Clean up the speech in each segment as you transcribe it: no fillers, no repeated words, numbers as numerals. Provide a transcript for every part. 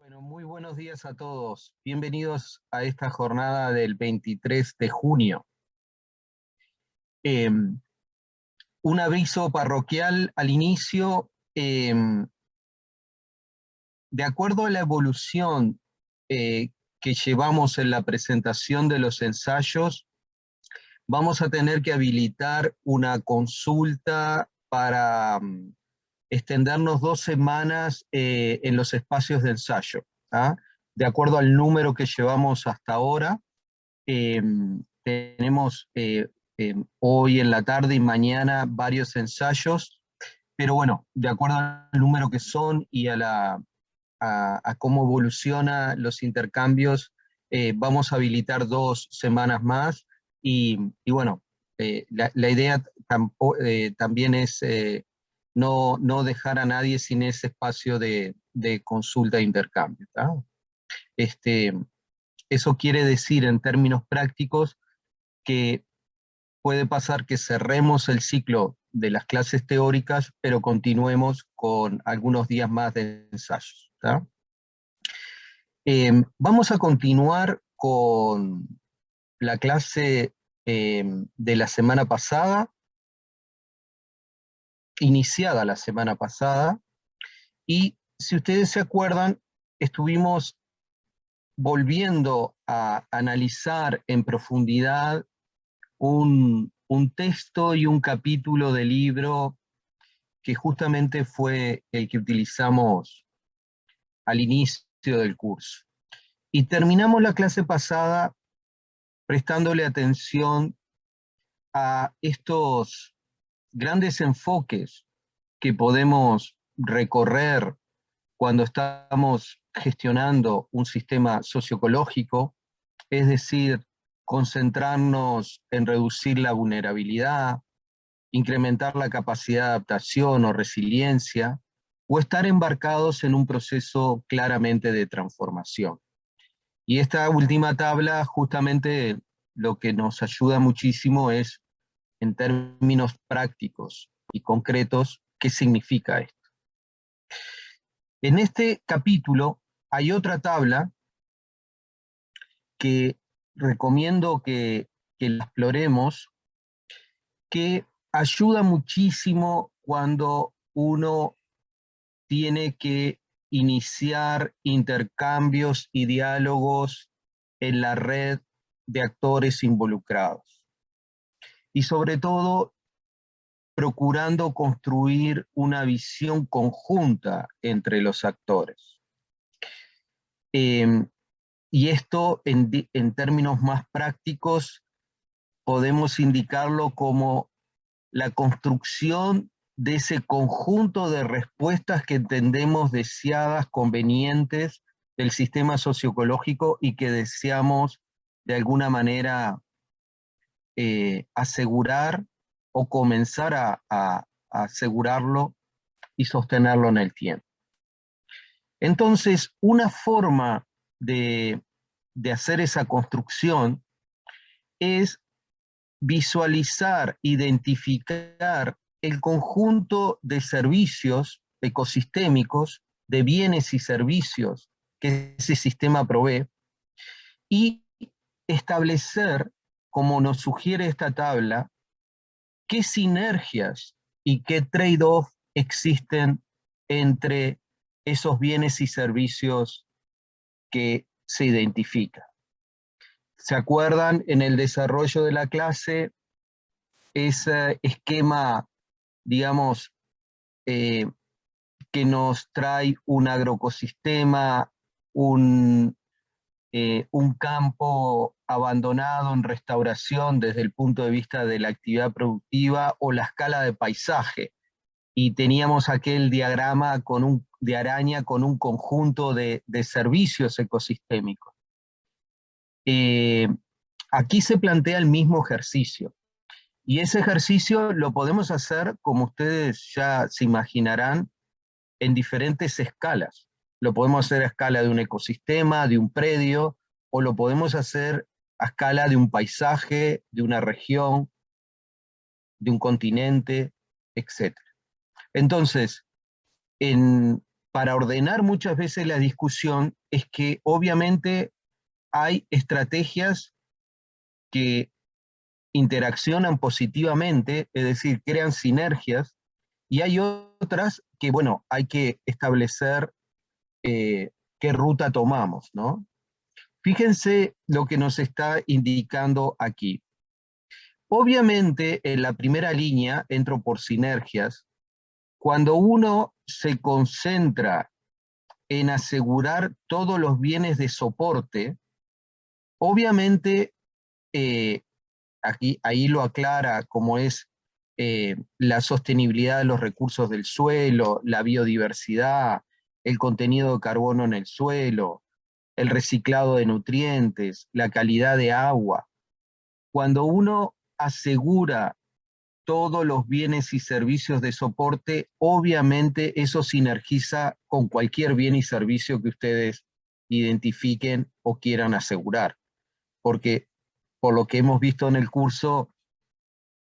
Bueno, muy buenos días a todos. Bienvenidos a esta jornada del 23 de junio. Un aviso parroquial al inicio. De acuerdo a la evolución que llevamos en la presentación de los ensayos, vamos a tener que habilitar una consulta para extendernos 2 semanas en los espacios de ensayo, ¿ah? De acuerdo al número que llevamos hasta ahora, tenemos hoy en la tarde y mañana varios ensayos, pero bueno, de acuerdo al número que son y a cómo evolucionan los intercambios, vamos a habilitar 2 semanas más, y bueno, la idea también es no dejar a nadie sin ese espacio de consulta e intercambio, ¿tá? Eso quiere decir en términos prácticos que puede pasar que cerremos el ciclo de las clases teóricas, pero continuemos con algunos días más de ensayos, ¿tá? Vamos a continuar con la clase de la semana pasada, iniciada la semana pasada, y si ustedes se acuerdan, estuvimos volviendo a analizar en profundidad un texto y un capítulo del libro que justamente fue el que utilizamos al inicio del curso. Y terminamos la clase pasada prestándole atención a estos grandes enfoques que podemos recorrer cuando estamos gestionando un sistema socioecológico, es decir, concentrarnos en reducir la vulnerabilidad, incrementar la capacidad de adaptación o resiliencia, o estar embarcados en un proceso claramente de transformación. Y esta última tabla justamente lo que nos ayuda muchísimo es, en términos prácticos y concretos, ¿qué significa esto? En este capítulo hay otra tabla que recomiendo que la exploremos, que ayuda muchísimo cuando uno tiene que iniciar intercambios y diálogos en la red de actores involucrados. Y sobre todo, procurando construir una visión conjunta entre los actores. Y esto, en términos más prácticos, podemos indicarlo como la construcción de ese conjunto de respuestas que entendemos deseadas, convenientes del sistema socioecológico y que deseamos de alguna manera asegurar o comenzar a asegurarlo y sostenerlo en el tiempo. Entonces, una forma de hacer esa construcción es visualizar, identificar el conjunto de servicios ecosistémicos, de bienes y servicios que ese sistema provee, y establecer, como nos sugiere esta tabla, qué sinergias y qué trade-off existen entre esos bienes y servicios que se identifican. ¿Se acuerdan en el desarrollo de la clase ese esquema, digamos, que nos trae un agroecosistema, un campo abandonado en restauración desde el punto de vista de la actividad productiva, o la escala de paisaje? Y teníamos aquel diagrama de araña con un conjunto de servicios ecosistémicos. Aquí se plantea el mismo ejercicio. Y ese ejercicio lo podemos hacer, como ustedes ya se imaginarán, en diferentes escalas. Lo podemos hacer a escala de un ecosistema, de un predio, o lo podemos hacer a escala de un paisaje, de una región, de un continente, etc. Entonces, en para ordenar muchas veces la discusión es que obviamente hay estrategias que interaccionan positivamente, es decir, crean sinergias, y hay otras que, bueno, hay que establecer qué ruta tomamos, ¿no? Fíjense lo que nos está indicando aquí. Obviamente, en la primera línea, entro por sinergias, cuando uno se concentra en asegurar todos los bienes de soporte, obviamente, ahí lo aclara como es la sostenibilidad de los recursos del suelo, la biodiversidad, el contenido de carbono en el suelo, el reciclado de nutrientes, la calidad de agua. Cuando uno asegura todos los bienes y servicios de soporte, obviamente eso sinergiza con cualquier bien y servicio que ustedes identifiquen o quieran asegurar. Porque por lo que hemos visto en el curso,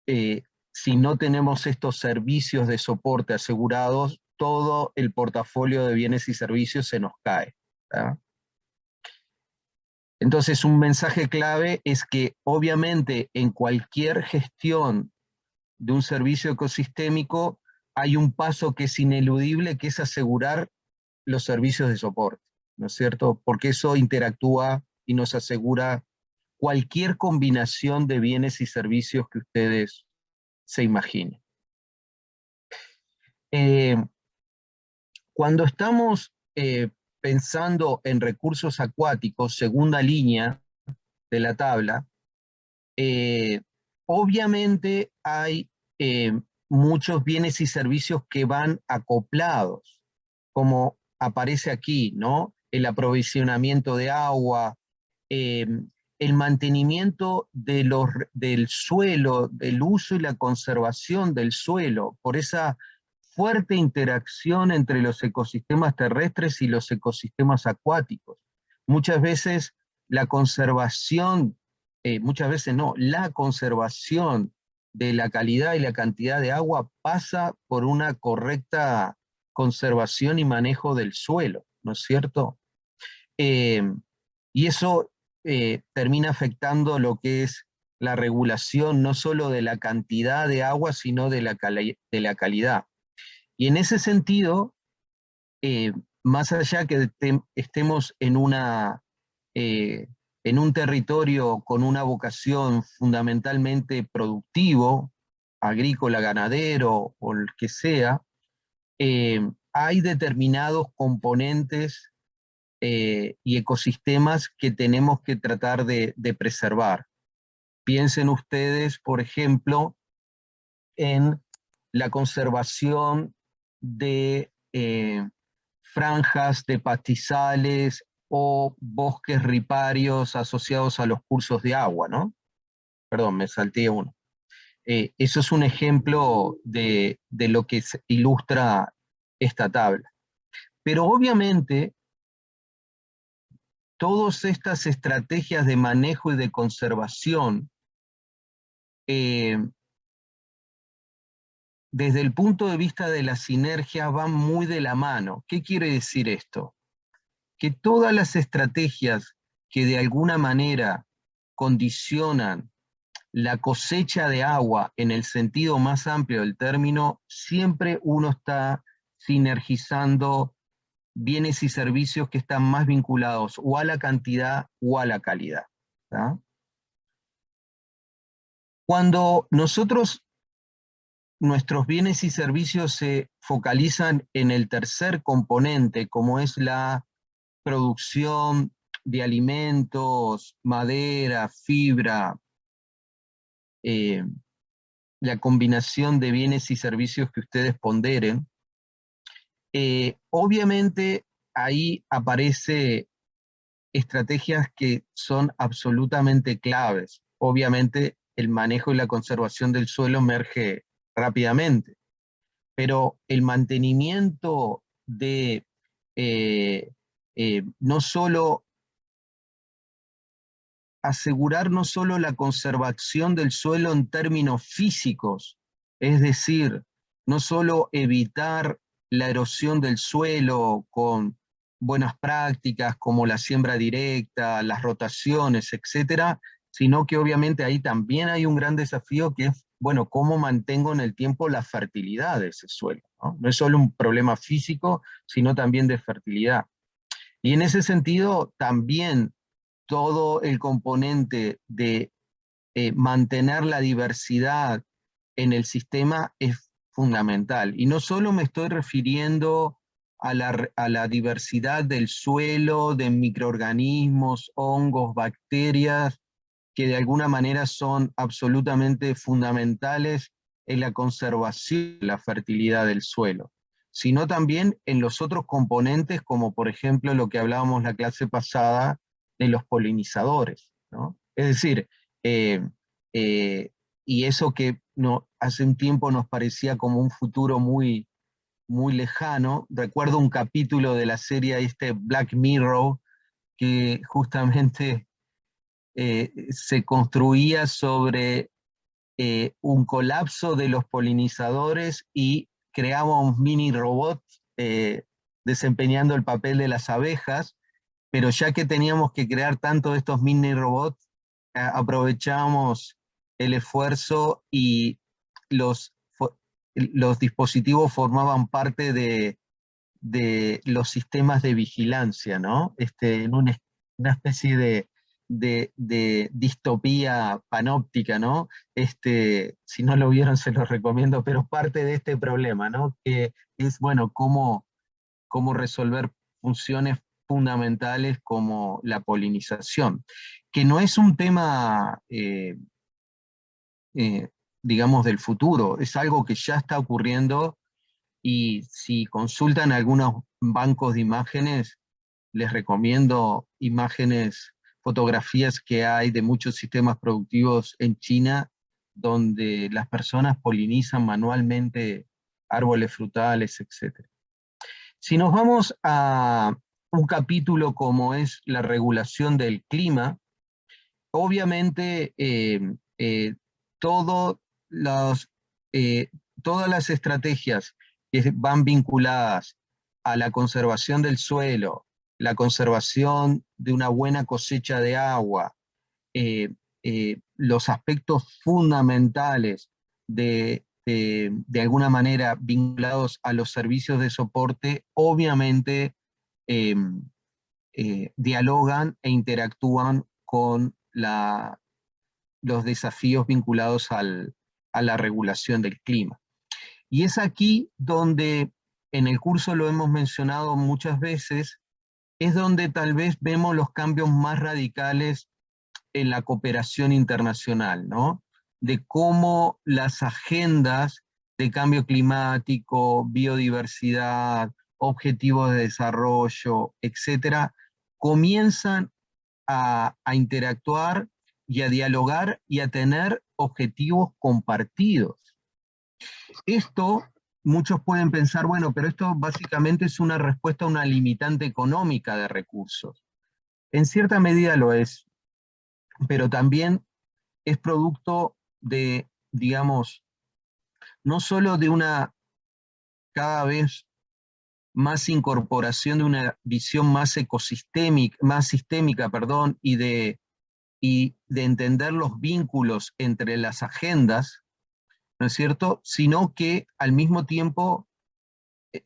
si no tenemos estos servicios de soporte asegurados, todo el portafolio de bienes y servicios se nos cae, ¿tá? Entonces, un mensaje clave es que obviamente en cualquier gestión de un servicio ecosistémico hay un paso que es ineludible, que es asegurar los servicios de soporte, ¿no es cierto? Porque eso interactúa y nos asegura cualquier combinación de bienes y servicios que ustedes se imaginen. Cuando estamos pensando en recursos acuáticos, segunda línea de la tabla, obviamente hay muchos bienes y servicios que van acoplados, como aparece aquí, ¿no? El aprovisionamiento de agua, el mantenimiento del suelo, del uso y la conservación del suelo, por esa fuerte interacción entre los ecosistemas terrestres y los ecosistemas acuáticos. Muchas veces la conservación, muchas veces no, la conservación de la calidad y la cantidad de agua pasa por una correcta conservación y manejo del suelo, ¿no es cierto? Y eso termina afectando lo que es la regulación no solo de la cantidad de agua, sino de la calidad. Y en ese sentido, más allá que estemos en un territorio con una vocación fundamentalmente productivo, agrícola, ganadero o el que sea, hay determinados componentes y ecosistemas que tenemos que tratar de preservar. Piensen ustedes, por ejemplo, en la conservación de franjas de pastizales o bosques riparios asociados a los cursos de agua, ¿no? Perdón, me salté uno. Eso es un ejemplo de lo que ilustra esta tabla. Pero obviamente, todas estas estrategias de manejo y de conservación, desde el punto de vista de las sinergias, van muy de la mano. ¿Qué quiere decir esto? Que todas las estrategias que de alguna manera condicionan la cosecha de agua en el sentido más amplio del término, siempre uno está sinergizando bienes y servicios que están más vinculados o a la cantidad o a la calidad, ¿tá? Cuando nuestros bienes y servicios se focalizan en el tercer componente, como es la producción de alimentos, madera, fibra, la combinación de bienes y servicios que ustedes ponderen, obviamente ahí aparece estrategias que son absolutamente claves. Obviamente el manejo y la conservación del suelo emerge rápidamente, pero el mantenimiento de no solo asegurar no solo la conservación del suelo en términos físicos, es decir, no solo evitar la erosión del suelo con buenas prácticas como la siembra directa, las rotaciones, etcétera, sino que obviamente ahí también hay un gran desafío que es, bueno, cómo mantengo en el tiempo la fertilidad de ese suelo, ¿no? No es solo un problema físico, sino también de fertilidad. Y en ese sentido, también todo el componente de mantener la diversidad en el sistema es fundamental. Y no solo me estoy refiriendo a la diversidad del suelo, de microorganismos, hongos, bacterias, que de alguna manera son absolutamente fundamentales en la conservación de la fertilidad del suelo, sino también en los otros componentes, como por ejemplo lo que hablábamos la clase pasada de los polinizadores, ¿no? Es decir, eh, eh, y eso que no, hace un tiempo nos parecía como un futuro muy, muy lejano. Recuerdo un capítulo de la serie Black Mirror, que justamente se construía sobre un colapso de los polinizadores y creábamos mini robots desempeñando el papel de las abejas, pero ya que teníamos que crear tanto de estos mini robots, aprovechamos el esfuerzo y los, los dispositivos formaban parte de los sistemas de vigilancia, ¿no? En una especie de distopía panóptica, ¿no? Si no lo vieron, se los recomiendo, pero parte de este problema, ¿no? Que es, bueno, cómo resolver funciones fundamentales como la polinización, que no es un tema, eh, digamos, del futuro, es algo que ya está ocurriendo y si consultan algunos bancos de imágenes, les recomiendo imágenes, fotografías que hay de muchos sistemas productivos en China, donde las personas polinizan manualmente árboles frutales, etc. Si nos vamos a un capítulo como es la regulación del clima, obviamente todo los, eh, todas las estrategias que van vinculadas a la conservación del suelo, la conservación de una buena cosecha de agua, los aspectos fundamentales de alguna manera vinculados a los servicios de soporte, obviamente eh, dialogan e interactúan con los desafíos vinculados a la regulación del clima. Y es aquí donde, en el curso lo hemos mencionado muchas veces, es donde tal vez vemos los cambios más radicales en la cooperación internacional, ¿no? De cómo las agendas de cambio climático, biodiversidad, objetivos de desarrollo, etcétera, comienzan a interactuar y a dialogar y a tener objetivos compartidos. Esto, muchos pueden pensar, bueno, pero esto básicamente es una respuesta a una limitante económica de recursos. En cierta medida lo es, pero también es producto de, digamos, no solo de una cada vez más incorporación de una visión más ecosistémica, más sistémica, perdón, y de entender los vínculos entre las agendas, ¿no es cierto? Sino que al mismo tiempo,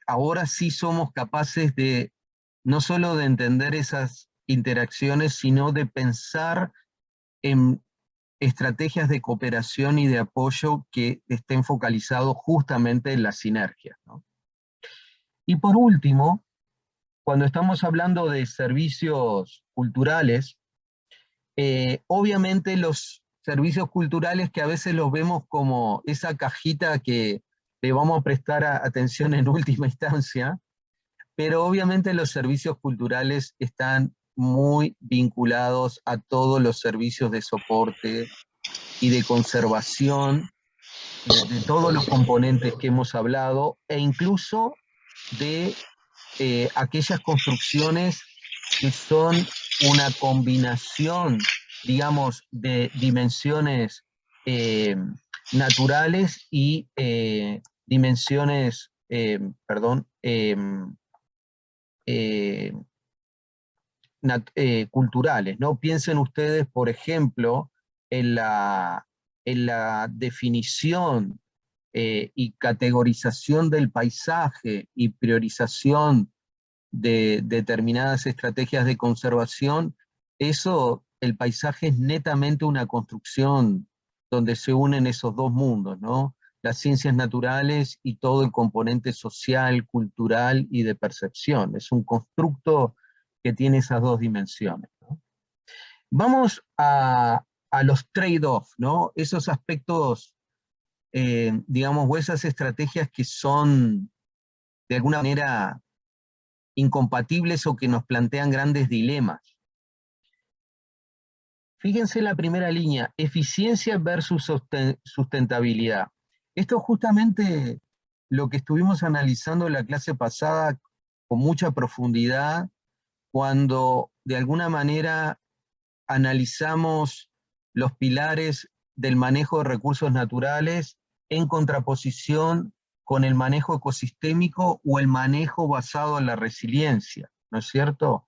ahora sí somos capaces de no solo de entender esas interacciones, sino de pensar en estrategias de cooperación y de apoyo que estén focalizados justamente en las sinergias, ¿no? Y por último, cuando estamos hablando de servicios culturales, obviamente los servicios culturales que a veces los vemos como esa cajita que le vamos a prestar atención en última instancia, pero obviamente los servicios culturales están muy vinculados a todos los servicios de soporte y de conservación de todos los componentes que hemos hablado e incluso de aquellas construcciones que son una combinación, digamos, de dimensiones naturales y dimensiones culturales, ¿no? Piensen ustedes, por ejemplo, en la definición y categorización del paisaje y priorización de determinadas estrategias de conservación. Eso, el paisaje es netamente una construcción donde se unen esos dos mundos, ¿no? Las ciencias naturales y todo el componente social, cultural y de percepción. Es un constructo que tiene esas dos dimensiones, ¿no? Vamos a los trade-off, ¿no? Esos aspectos, digamos, o esas estrategias que son de alguna manera incompatibles o que nos plantean grandes dilemas. Fíjense la primera línea, eficiencia versus sustentabilidad. Esto es justamente lo que estuvimos analizando en la clase pasada con mucha profundidad, cuando de alguna manera analizamos los pilares del manejo de recursos naturales en contraposición con el manejo ecosistémico o el manejo basado en la resiliencia, ¿no es cierto?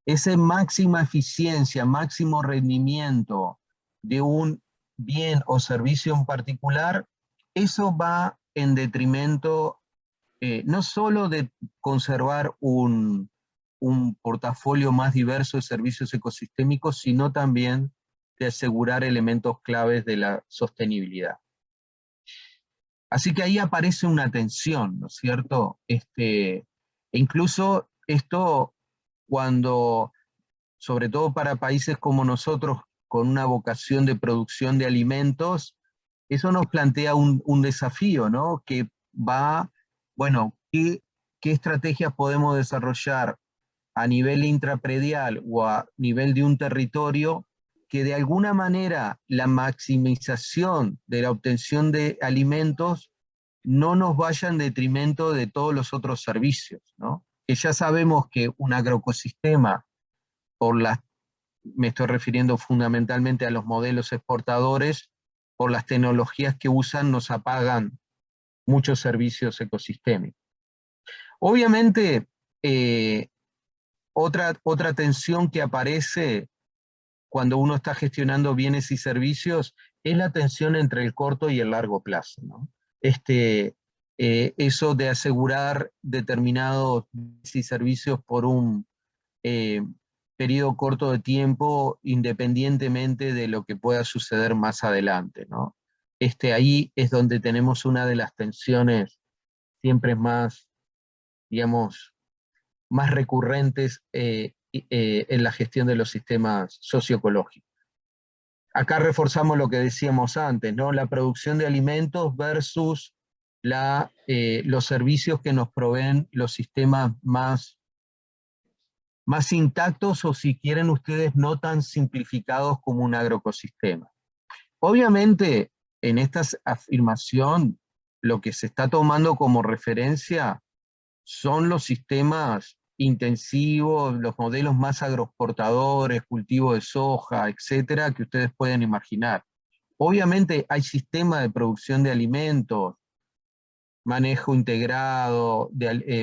Esa máxima eficiencia, máximo rendimiento de un bien o servicio en particular, eso va en detrimento no solo de conservar un portafolio más diverso de servicios ecosistémicos, sino también de asegurar elementos claves de la sostenibilidad. Así que ahí aparece una tensión, ¿no es cierto? E incluso esto cuando, sobre todo para países como nosotros, con una vocación de producción de alimentos, eso nos plantea un desafío, ¿no? Que va, bueno, ¿qué estrategias podemos desarrollar a nivel intrapredial o a nivel de un territorio que de alguna manera la maximización de la obtención de alimentos no nos vaya en detrimento de todos los otros servicios, ¿no? Que ya sabemos que un agroecosistema, me estoy refiriendo fundamentalmente a los modelos exportadores, por las tecnologías que usan nos apagan muchos servicios ecosistémicos. Obviamente, otra tensión que aparece cuando uno está gestionando bienes y servicios es la tensión entre el corto y el largo plazo, ¿no? Eso de asegurar determinados bienes y servicios por un periodo corto de tiempo, independientemente de lo que pueda suceder más adelante, ¿no? Ahí es donde tenemos una de las tensiones siempre más, digamos, más recurrentes en la gestión de los sistemas socioecológicos. Acá reforzamos lo que decíamos antes, ¿no? La producción de alimentos versus los servicios que nos proveen los sistemas más intactos, o si quieren ustedes, no tan simplificados como un agroecosistema. Obviamente, en esta afirmación, lo que se está tomando como referencia son los sistemas intensivos, los modelos más agroexportadores, cultivo de soja, etcétera, que ustedes pueden imaginar. Obviamente hay sistemas de producción de alimentos, manejo integrado,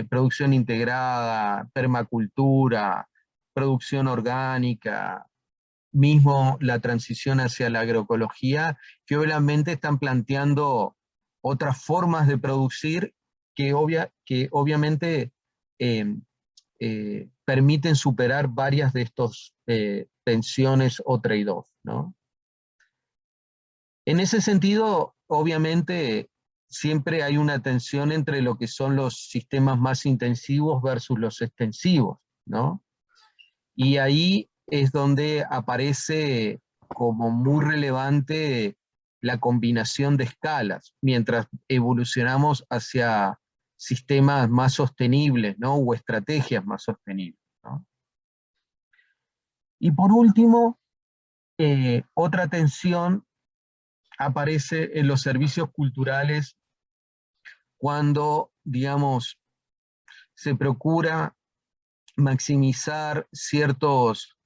producción integrada, permacultura, producción orgánica, mismo la transición hacia la agroecología, que obviamente están planteando otras formas de producir que obviamente permiten superar varias de estas tensiones o trade-off, ¿no? En ese sentido, obviamente, siempre hay una tensión entre lo que son los sistemas más intensivos versus los extensivos, ¿no? Y ahí es donde aparece como muy relevante la combinación de escalas, mientras evolucionamos hacia sistemas más sostenibles, ¿no? O estrategias más sostenibles, ¿no? Y por último, otra tensión aparece en los servicios culturales cuando, digamos, se procura maximizar ciertos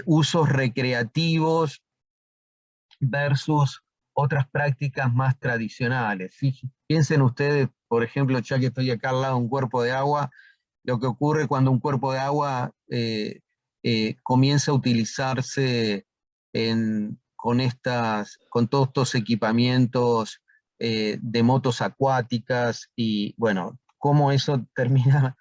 usos recreativos versus otras prácticas más tradicionales. Piensen ustedes, por ejemplo, ya que estoy acá al lado de un cuerpo de agua, lo que ocurre cuando un cuerpo de agua comienza a utilizarse con todos estos equipamientos de motos acuáticas y, bueno, cómo eso termina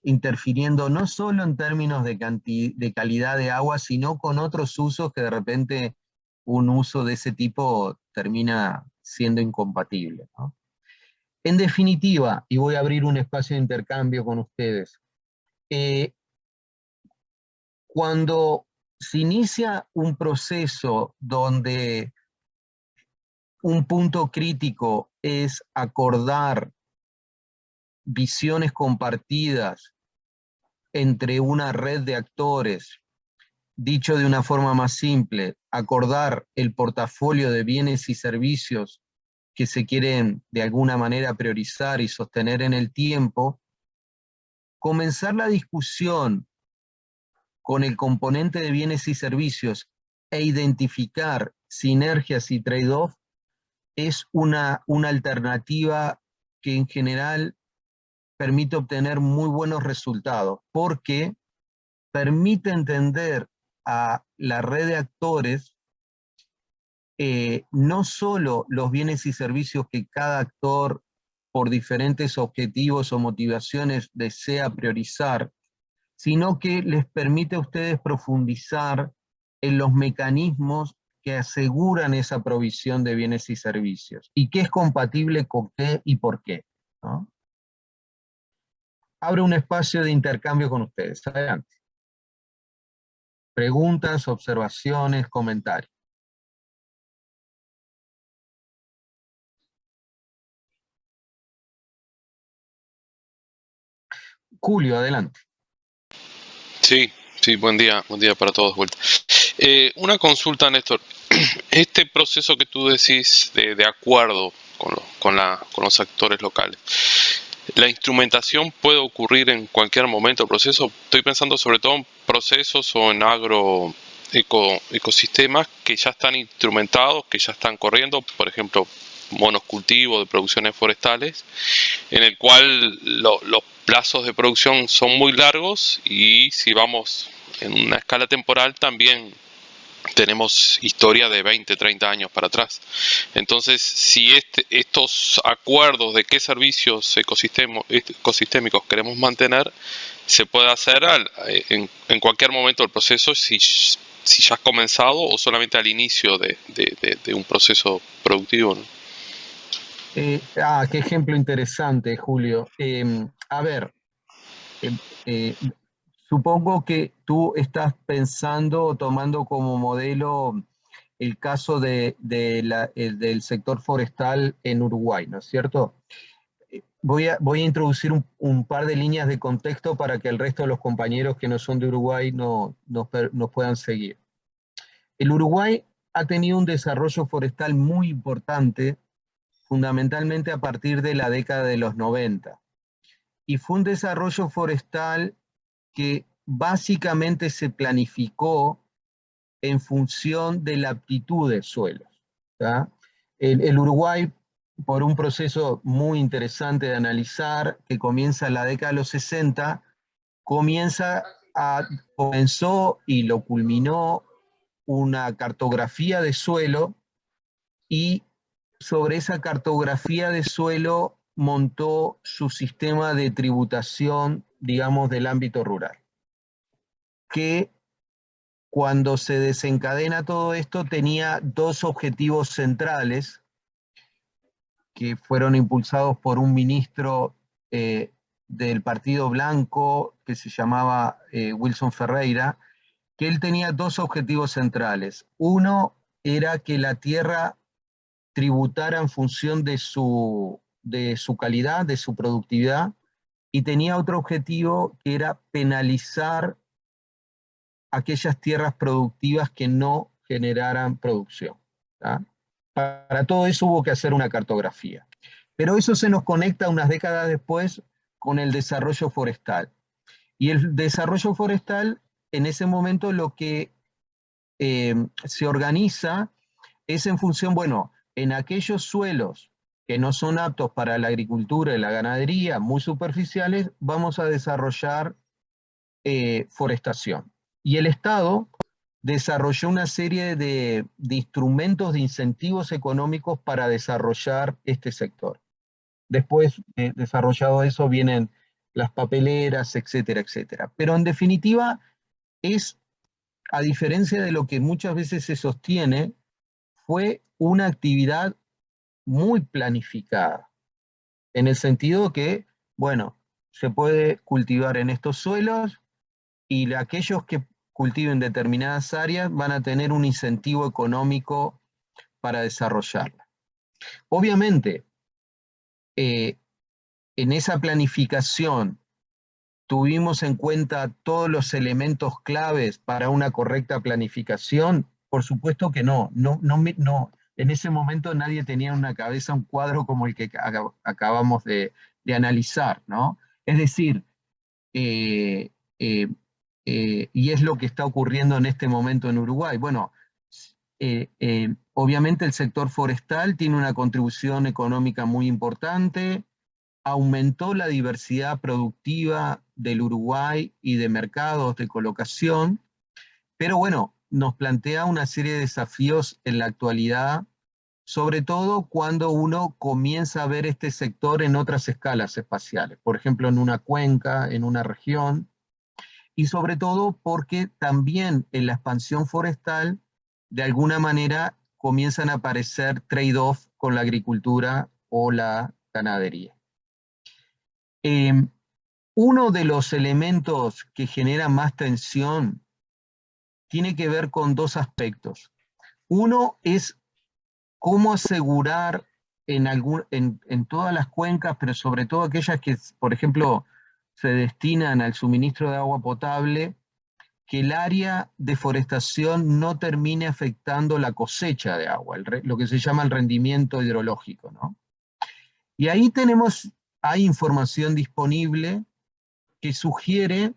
interfiriendo no solo en términos de calidad de agua, sino con otros usos que de repente un uso de ese tipo termina siendo incompatible, ¿no? En definitiva, y voy a abrir un espacio de intercambio con ustedes, eh, cuando se inicia un proceso donde un punto crítico es acordar visiones compartidas entre una red de actores, dicho de una forma más simple, acordar el portafolio de bienes y servicios que se quieren de alguna manera priorizar y sostener en el tiempo, comenzar la discusión con el componente de bienes y servicios e identificar sinergias y trade-off es una alternativa que en general permite obtener muy buenos resultados, porque permite entender a la red de actores no solo los bienes y servicios que cada actor por diferentes objetivos o motivaciones desea priorizar, sino que les permite a ustedes profundizar en los mecanismos que aseguran esa provisión de bienes y servicios, y qué es compatible con qué y por qué, ¿no? Abro un espacio de intercambio con ustedes. Adelante. Preguntas, observaciones, comentarios. Julio, adelante. Sí, sí, buen día para todos de vuelta. Una consulta, Néstor. Este proceso que tú decís de acuerdo con los actores locales, ¿la instrumentación puede ocurrir en cualquier momento del proceso? Estoy pensando sobre todo en procesos o en ecosistemas que ya están instrumentados, que ya están corriendo, por ejemplo, monocultivo de producciones forestales, en el cual los plazos de producción son muy largos y si vamos en una escala temporal también tenemos historia de 20, 30 años para atrás. Entonces, si estos acuerdos de qué servicios ecosistémicos queremos mantener, se puede hacer en cualquier momento del proceso si ya has comenzado o solamente al inicio de un proceso productivo, ¿no? Qué ejemplo interesante, Julio. A ver, eh, eh, supongo que tú estás pensando o tomando como modelo el caso del sector forestal en Uruguay, ¿no es cierto? Voy a introducir un par de líneas de contexto para que el resto de los compañeros que no son de Uruguay nos puedan seguir. El Uruguay ha tenido un desarrollo forestal muy importante, fundamentalmente a partir de la década de los 90. Y fue un desarrollo forestal que básicamente se planificó en función de la aptitud de suelos, ¿tá? El Uruguay, por un proceso muy interesante de analizar, que comienza en la década de los 60, comenzó y lo culminó una cartografía de suelo, y sobre esa cartografía de suelo montó su sistema de tributación, digamos, del ámbito rural, que cuando se desencadena todo esto tenía dos objetivos centrales que fueron impulsados por un ministro del Partido Blanco que se llamaba Wilson Ferreira, que él tenía dos objetivos centrales. Uno era que la tierra tributara en función de su calidad, de su productividad, y tenía otro objetivo que era penalizar aquellas tierras productivas que no generaran producción, ¿tá? Para todo eso hubo que hacer una cartografía. Pero eso se nos conecta unas décadas después con el desarrollo forestal. Y el desarrollo forestal, en ese momento lo que se organiza es en función, bueno, en aquellos suelos que no son aptos para la agricultura y la ganadería, muy superficiales, vamos a desarrollar forestación. Y el Estado desarrolló una serie de instrumentos de incentivos económicos para desarrollar este sector. Después, desarrollado eso, vienen las papeleras, etcétera, etcétera. Pero en definitiva, es, a diferencia de lo que muchas veces se sostiene, fue una actividad muy planificada, en el sentido que, bueno, se puede cultivar en estos suelos y aquellos que cultiven determinadas áreas van a tener un incentivo económico para desarrollarla. Obviamente, en esa planificación tuvimos en cuenta todos los elementos claves para una correcta planificación. Por supuesto que no, en ese momento nadie tenía en la cabeza un cuadro como el que acabamos de analizar, ¿no? Es decir, eh, eh, y es lo que está ocurriendo en este momento en Uruguay. Bueno, obviamente el sector forestal tiene una contribución económica muy importante, aumentó la diversidad productiva del Uruguay y de mercados de colocación, pero bueno, nos plantea una serie de desafíos en la actualidad, sobre todo cuando uno comienza a ver este sector en otras escalas espaciales, por ejemplo en una cuenca, en una región, y sobre todo porque también en la expansión forestal, de alguna manera, comienzan a aparecer trade-off con la agricultura o la ganadería. Uno de los elementos que genera más tensión tiene que ver con dos aspectos. Uno es cómo asegurar en todas las cuencas, pero sobre todo aquellas que, por ejemplo, se destinan al suministro de agua potable, que el área de forestación no termine afectando la cosecha de agua, lo que se llama el rendimiento hidrológico, ¿no? Y ahí hay información disponible que sugiere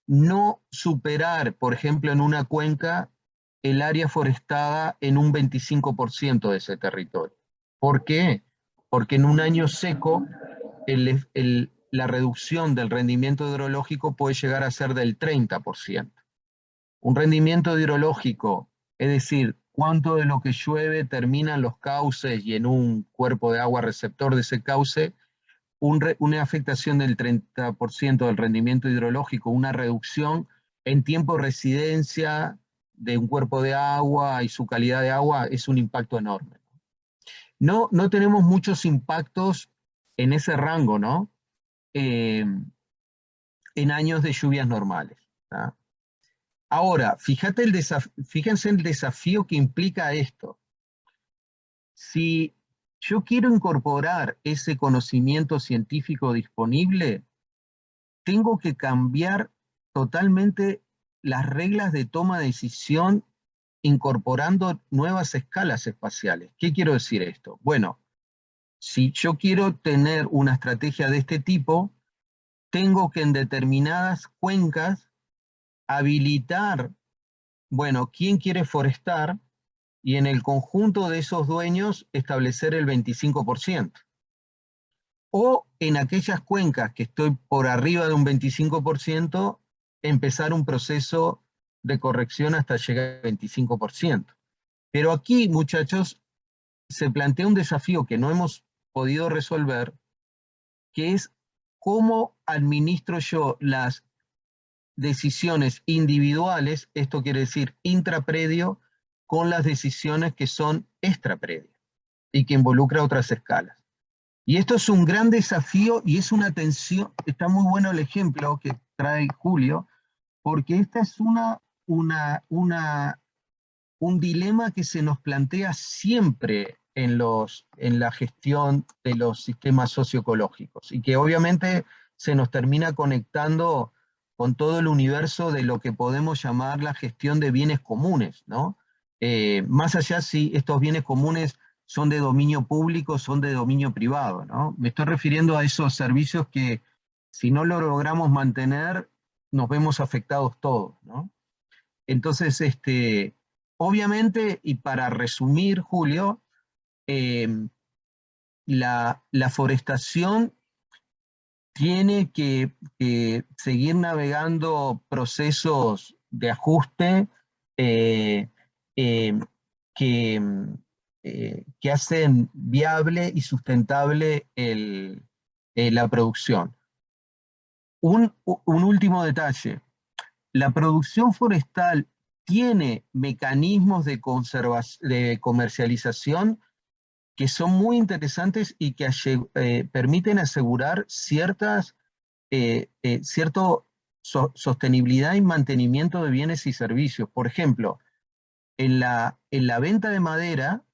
no superar, por ejemplo, en una cuenca, el área forestada en un 25% de ese territorio. ¿Por qué? Porque en un año seco la reducción del rendimiento hidrológico puede llegar a ser del 30%. Un rendimiento hidrológico, es decir, cuánto de lo que llueve termina en los cauces y en un cuerpo de agua receptor de ese cauce, una afectación del 30% del rendimiento hidrológico, una reducción en tiempo de residencia de un cuerpo de agua y su calidad de agua es un impacto enorme. No tenemos muchos impactos en ese rango, ¿no? En años de lluvias normales, ¿tá? Ahora, fíjense el desafío que implica esto. Si yo quiero incorporar ese conocimiento científico disponible, tengo que cambiar totalmente las reglas de toma de decisión incorporando nuevas escalas espaciales. ¿Qué quiero decir esto? Bueno, si yo quiero tener una estrategia de este tipo, tengo que en determinadas cuencas habilitar, bueno, quién quiere forestar y en el conjunto de esos dueños establecer el 25%. O en aquellas cuencas que estoy por arriba de un 25%, empezar un proceso de corrección hasta llegar al 25%. Pero aquí, muchachos, se plantea un desafío que no hemos podido resolver, que es cómo administro yo las decisiones individuales, esto quiere decir intrapredio, con las decisiones que son extrapredio y que involucra otras escalas. Y esto es un gran desafío y es una tensión, está muy bueno el ejemplo que trae Julio, porque esta es un dilema que se nos plantea siempre en la gestión de los sistemas socioecológicos y que obviamente se nos termina conectando con todo el universo de lo que podemos llamar la gestión de bienes comunes, ¿no? Más allá si estos bienes comunes son de dominio público, son de dominio privado, ¿no? Me estoy refiriendo a esos servicios que si no lo logramos mantener, nos vemos afectados todos, ¿no? Entonces, obviamente, y para resumir, Julio, eh, la forestación tiene que seguir navegando procesos de ajuste eh, eh, que, que hacen viable y sustentable la producción. Un último detalle. La producción forestal tiene mecanismos de comercialización que son muy interesantes y que permiten asegurar cierto sostenibilidad y mantenimiento de bienes y servicios. Por ejemplo, en la venta de madera,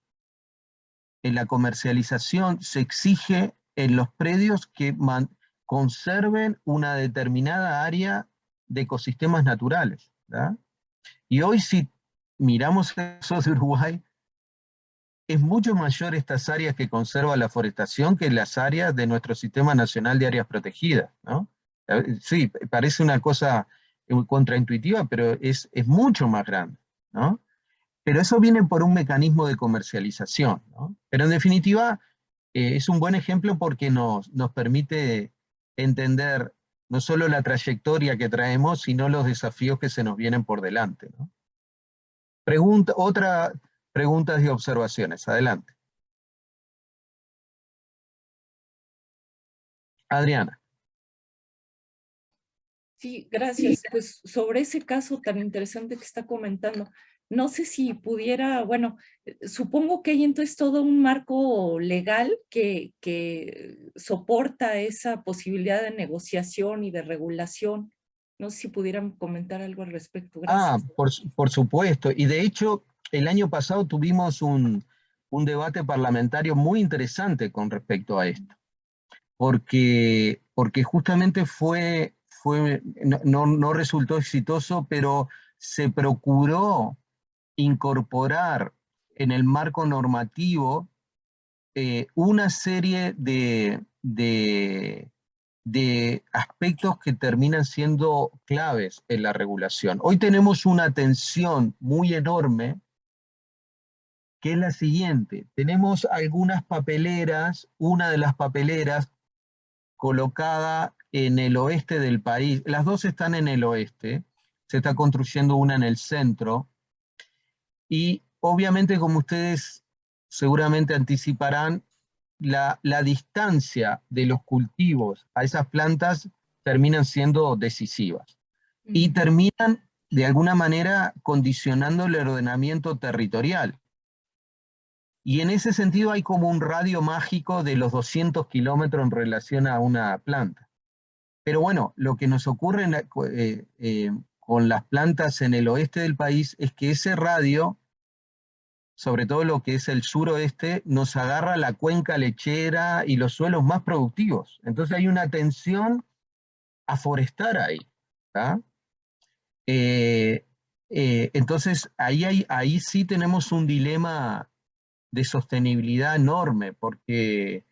en la comercialización, se exige en los predios que conserven una determinada área de ecosistemas naturales, ¿verdad? Y hoy, si miramos eso de Uruguay, es mucho mayor estas áreas que conserva la forestación que las áreas de nuestro Sistema Nacional de Áreas Protegidas, ¿no? Sí, parece una cosa contraintuitiva, pero es mucho más grande, ¿no? Pero eso viene por un mecanismo de comercialización, ¿no? Pero en definitiva, es un buen ejemplo porque nos permite entender no solo la trayectoria que traemos, sino los desafíos que se nos vienen por delante, ¿no? Otra preguntas y observaciones. Adelante. Adriana. Sí, gracias. Pues sobre ese caso tan interesante que está comentando, no sé si pudiera, bueno, supongo que hay entonces todo un marco legal que soporta esa posibilidad de negociación y de regulación. No sé si pudieran comentar algo al respecto. Gracias. Por supuesto. Y de hecho, el año pasado tuvimos un debate parlamentario muy interesante con respecto a esto, porque justamente no resultó exitoso, pero se procuró incorporar en el marco normativo una serie de aspectos que terminan siendo claves en la regulación. Hoy tenemos una tensión muy enorme, que es la siguiente. Tenemos algunas papeleras, una de las papeleras colocada en el oeste del país, las dos están en el oeste, se está construyendo una en el centro, y obviamente, como ustedes seguramente anticiparán, la distancia de los cultivos a esas plantas terminan siendo decisivas y terminan de alguna manera condicionando el ordenamiento territorial. Y en ese sentido hay como un radio mágico de los 200 kilómetros en relación a una planta. Pero bueno, lo que nos ocurre con las plantas en el oeste del país es que ese radio, sobre todo lo que es el suroeste, nos agarra la cuenca lechera y los suelos más productivos. Entonces hay una tensión a forestar ahí, ¿tá? Entonces ahí sí tenemos un dilema de sostenibilidad enorme, porque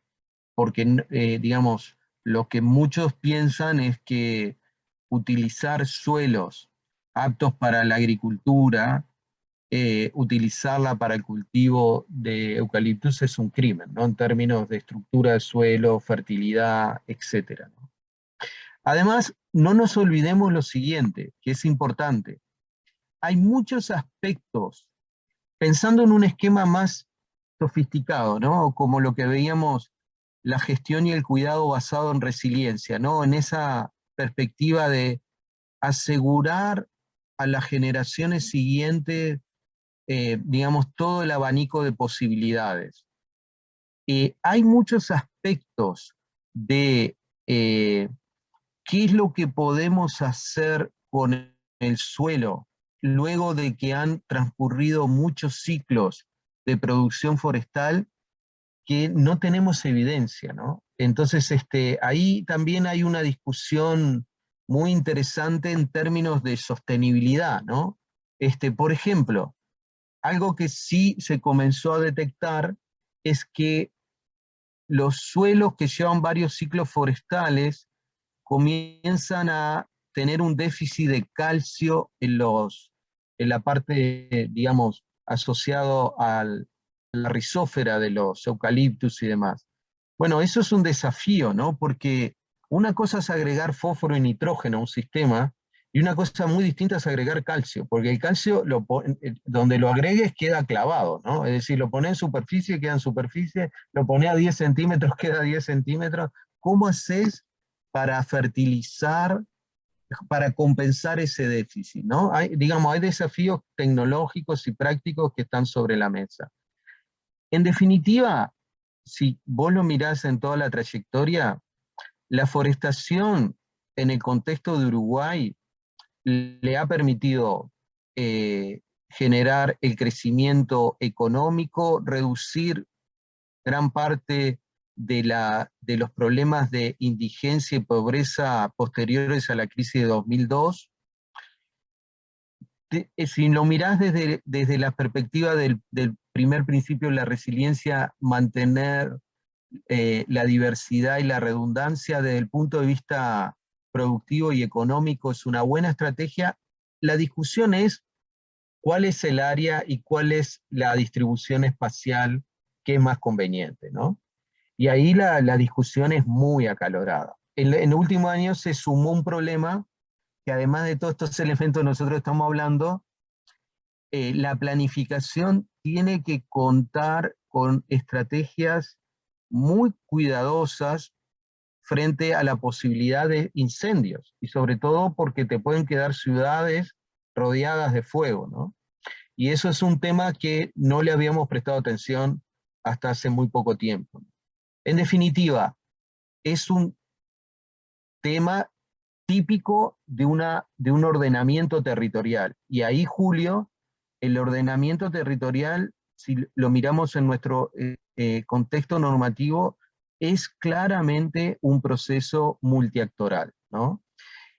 digamos, lo que muchos piensan es que utilizar suelos aptos para la agricultura, utilizarla para el cultivo de eucaliptus es un crimen, ¿no? En términos de estructura de suelo, fertilidad, etc., ¿no? Además, no nos olvidemos lo siguiente, que es importante. Hay muchos aspectos, pensando en un esquema más sofisticado, ¿no? Como lo que veíamos, la gestión y el cuidado basado en resiliencia, ¿no? En esa perspectiva de asegurar a las generaciones siguientes, digamos, todo el abanico de posibilidades. Hay muchos aspectos de qué es lo que podemos hacer con el suelo luego de que han transcurrido muchos ciclos de producción forestal que no tenemos evidencia, ¿no? Entonces, ahí también hay una discusión muy interesante en términos de sostenibilidad, ¿no? Por ejemplo, algo que sí se comenzó a detectar es que los suelos que llevan varios ciclos forestales comienzan a tener un déficit de calcio en la parte, digamos, asociado a la rizósfera de los eucaliptus y demás. Bueno, eso es un desafío, ¿no? Porque una cosa es agregar fósforo y nitrógeno a un sistema, y una cosa muy distinta es agregar calcio, porque el calcio, donde lo agregues queda clavado, ¿no? Es decir, lo pones en superficie, queda en superficie, lo pones a 10 centímetros, queda a 10 centímetros. ¿Cómo haces para fertilizar, para compensar ese déficit, ¿no? Digamos, hay desafíos tecnológicos y prácticos que están sobre la mesa. En definitiva, si vos lo mirás en toda la trayectoria, la forestación en el contexto de Uruguay le ha permitido generar el crecimiento económico, reducir gran parte de los problemas de indigencia y pobreza posteriores a la crisis de 2002. Si lo mirás desde la perspectiva del primer principio de la resiliencia, mantener la diversidad y la redundancia desde el punto de vista productivo y económico es una buena estrategia. La discusión es cuál es el área y cuál es la distribución espacial que es más conveniente, ¿no? Y ahí la discusión es muy acalorada. En el último año se sumó un problema que, además de todos estos elementos que nosotros estamos hablando, la planificación tiene que contar con estrategias muy cuidadosas frente a la posibilidad de incendios, y sobre todo porque te pueden quedar ciudades rodeadas de fuego, ¿no? Y eso es un tema que no le habíamos prestado atención hasta hace muy poco tiempo. En definitiva, es un tema típico de un ordenamiento territorial. Y ahí, Julio, el ordenamiento territorial, si lo miramos en nuestro contexto normativo, es claramente un proceso multiactoral, ¿no?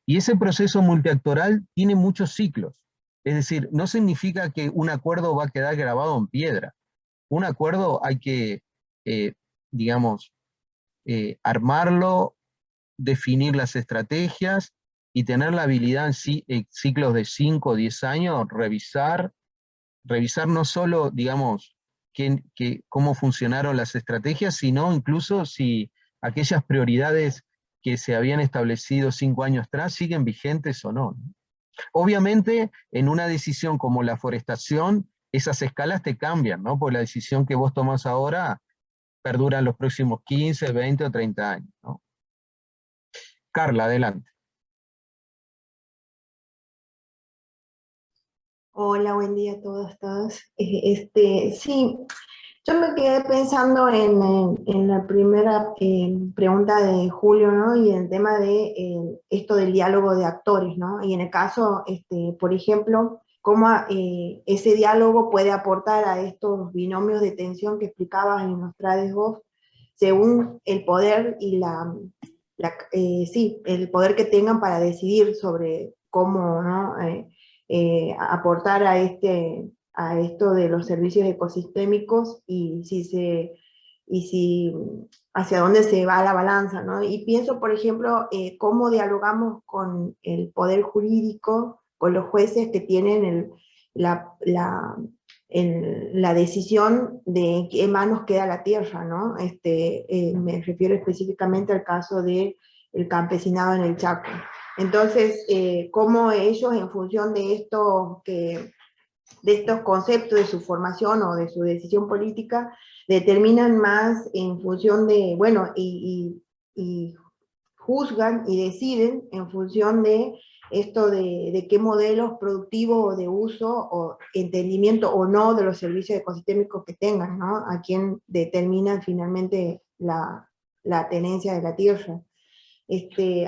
Y ese proceso multiactoral tiene muchos ciclos. Es decir, no significa que un acuerdo va a quedar grabado en piedra. Un acuerdo hay que, digamos, armarlo, definir las estrategias y tener la habilidad en ciclos de 5 o 10 años, revisar no solo, digamos, cómo funcionaron las estrategias, sino incluso si aquellas prioridades que se habían establecido 5 años atrás siguen vigentes o no. Obviamente, en una decisión como la forestación, esas escalas te cambian, ¿no? Porque la decisión que vos tomás ahora perdura en los próximos 15, 20 o 30 años, ¿no? Carla, adelante. Hola, buen día a todos, todas. Sí, yo me quedé pensando en la primera pregunta de Julio, ¿no? Y el tema de esto del diálogo de actores, ¿no? Y en el caso, por ejemplo, cómo ese diálogo puede aportar a estos binomios de tensión que explicabas en los trades vos, según el poder y sí, el poder que tengan para decidir sobre cómo, ¿no? Aportar a esto de los servicios ecosistémicos y si hacia dónde se va la balanza, ¿no? Y pienso, por ejemplo, cómo dialogamos con el poder jurídico, con los jueces que tienen la decisión de en qué manos queda la tierra, ¿no? Me refiero específicamente al caso del campesinado en el Chaco. Entonces, cómo ellos, en función de estos conceptos, de su formación o de su decisión política, determinan más en función de, bueno, y juzgan y deciden en función de esto de qué modelos productivos o de uso o entendimiento o no de los servicios ecosistémicos que tengan, ¿no? A quién determinan finalmente la tenencia de la tierra.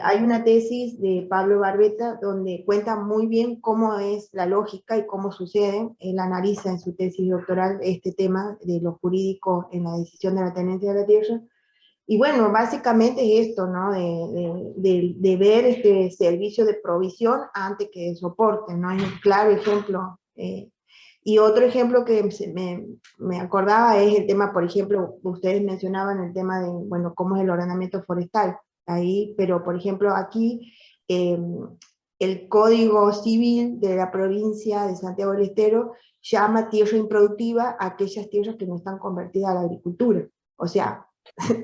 Hay una tesis de Pablo Barbeta donde cuenta muy bien cómo es la lógica y cómo sucede. Él analiza en su tesis doctoral este tema de lo jurídico en la decisión de la tenencia de la tierra. Y bueno, básicamente es esto, ¿no? De ver este servicio de provisión antes que de soporte, ¿no? Es un claro ejemplo. Y otro ejemplo que me acordaba es el tema, por ejemplo, ustedes mencionaban el tema de, bueno, cómo es el ordenamiento forestal ahí, pero por ejemplo aquí el Código Civil de la provincia de Santiago del Estero llama tierra improductiva a aquellas tierras que no están convertidas a la agricultura. O sea,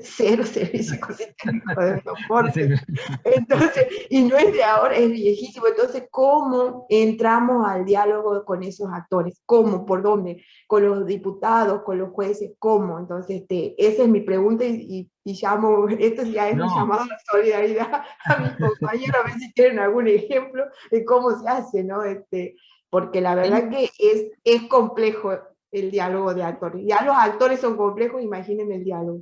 cero servicio ecosistémico de soporte. Entonces, y no es de ahora, es viejísimo. Entonces, ¿cómo entramos al diálogo con esos actores? ¿Cómo? ¿Por dónde? ¿Con los diputados, con los jueces? ¿Cómo? Entonces, esa es mi pregunta y llamo, esto ya es mi llamado a la solidaridad a mis compañeros, a ver si tienen algún ejemplo de cómo se hace, ¿no? Porque la verdad que es complejo el diálogo de actores. Ya los actores son complejos, imaginen el diálogo.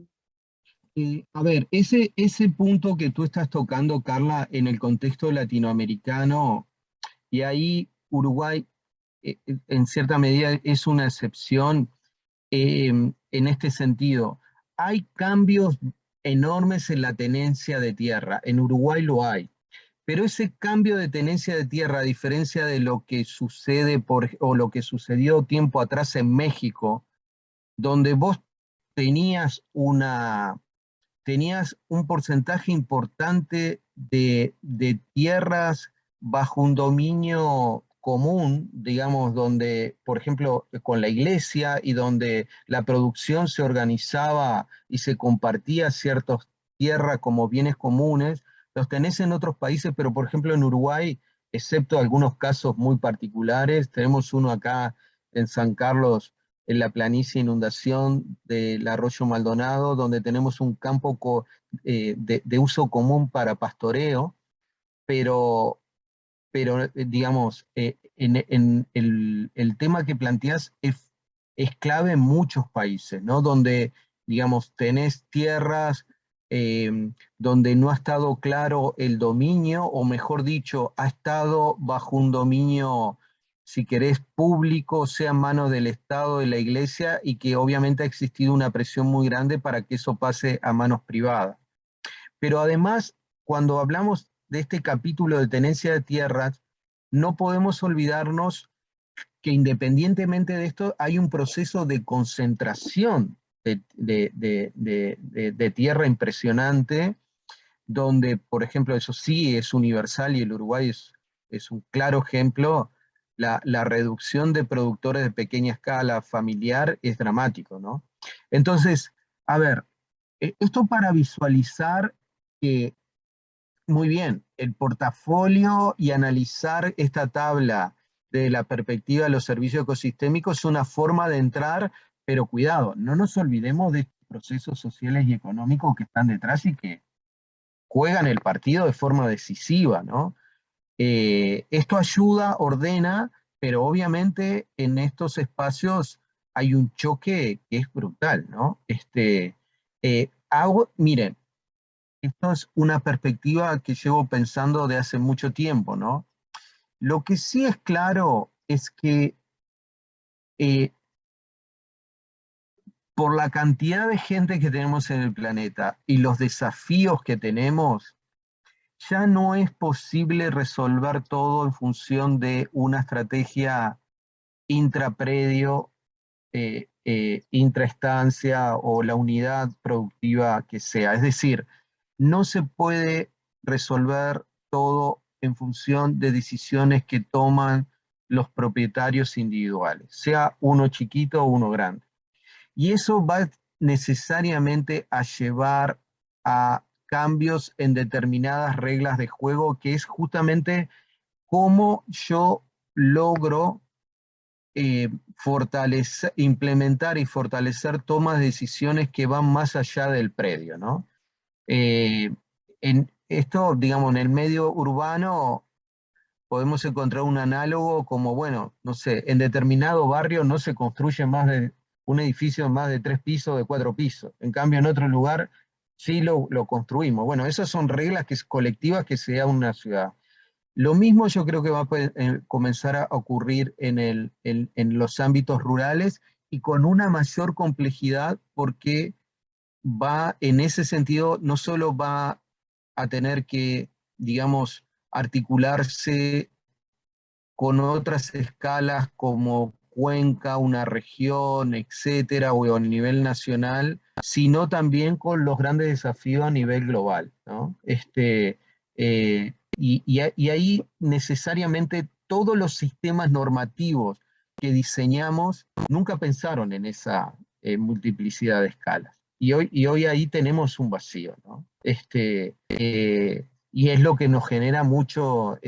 A ver, ese punto que tú estás tocando, Carla, en el contexto latinoamericano, y ahí Uruguay, en cierta medida, es una excepción en este sentido. Hay cambios enormes en la tenencia de tierra, en Uruguay lo hay, pero ese cambio de tenencia de tierra, a diferencia de lo que sucede o lo que sucedió tiempo atrás en México, donde vos tenías un porcentaje importante de tierras bajo un dominio común, digamos, donde, por ejemplo, con la iglesia y donde la producción se organizaba y se compartía ciertas tierras como bienes comunes, los tenés en otros países, pero por ejemplo en Uruguay, excepto algunos casos muy particulares, tenemos uno acá en San Carlos, en la planicie inundación del Arroyo Maldonado, donde tenemos un campo de uso común para pastoreo, pero, digamos, en el tema que planteás es clave en muchos países, ¿no? Donde, digamos, tenés tierras donde no ha estado claro el dominio, o mejor dicho, ha estado bajo un dominio, si querés, público, sea en manos del Estado, de la Iglesia, y que obviamente ha existido una presión muy grande para que eso pase a manos privadas. Pero además, cuando hablamos de este capítulo de tenencia de tierras, no podemos olvidarnos que independientemente de esto hay un proceso de concentración de tierra impresionante, donde, por ejemplo, eso sí es universal y el Uruguay es un claro ejemplo, la reducción de productores de pequeña escala familiar es dramático, ¿no? Entonces, a ver, esto para visualizar que, muy bien, el portafolio y analizar esta tabla de la perspectiva de los servicios ecosistémicos es una forma de entrar, pero cuidado, no nos olvidemos de estos procesos sociales y económicos que están detrás y que juegan el partido de forma decisiva, ¿no? Esto ayuda, ordena, pero obviamente en estos espacios hay un choque que es brutal, ¿no? Miren, esto es una perspectiva que llevo pensando de hace mucho tiempo, ¿no? Lo que sí es claro es que eh, por la cantidad de gente que tenemos en el planeta y los desafíos que tenemos, ya no es posible resolver todo en función de una estrategia intrapredio, intraestancia o la unidad productiva que sea. Es decir, no se puede resolver todo en función de decisiones que toman los propietarios individuales, sea uno chiquito o uno grande. Y eso va necesariamente a llevar a cambios en determinadas reglas de juego, que es justamente cómo yo logro implementar y fortalecer tomas de decisiones que van más allá del predio, ¿no? En esto, digamos, en el medio urbano podemos encontrar un análogo como, bueno, no sé, en determinado barrio no se construye más de un edificio de más de 3 pisos, de 4 pisos. En cambio, en otro lugar sí lo construimos. Bueno, esas son reglas colectivas que se da en una ciudad. Lo mismo yo creo que va a comenzar a ocurrir en los ámbitos rurales y con una mayor complejidad porque va, en ese sentido, no solo va a tener que, digamos, articularse con otras escalas como Cuenca, una región, etcétera, o a nivel nacional, sino también con los grandes desafíos a nivel global, ¿no? Y ahí necesariamente todos los sistemas normativos que diseñamos nunca pensaron en esa multiplicidad de escalas. y hoy ahí tenemos un vacío, ¿no? Y es lo que nos genera mucho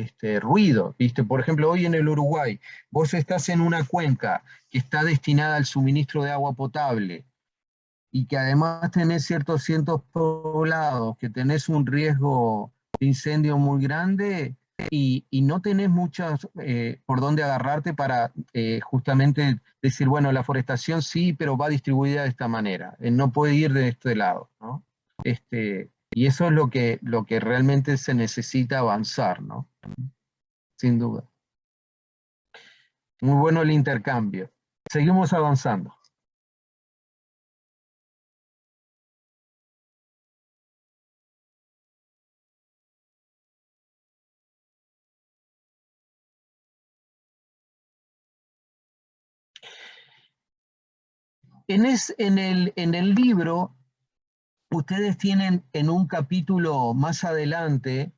ruido, ¿viste? Por ejemplo, hoy en el Uruguay, vos estás en una cuenca que está destinada al suministro de agua potable, y que además tenés ciertos cientos poblados, que tenés un riesgo de incendio muy grande y no tenés muchas por dónde agarrarte para justamente decir, bueno, la forestación sí, pero va distribuida de esta manera, no puede ir de este lado, ¿no? Y eso es lo que realmente se necesita avanzar, ¿no? Sin duda. Muy bueno el intercambio. Seguimos avanzando. En el libro, ustedes tienen en un capítulo más adelante,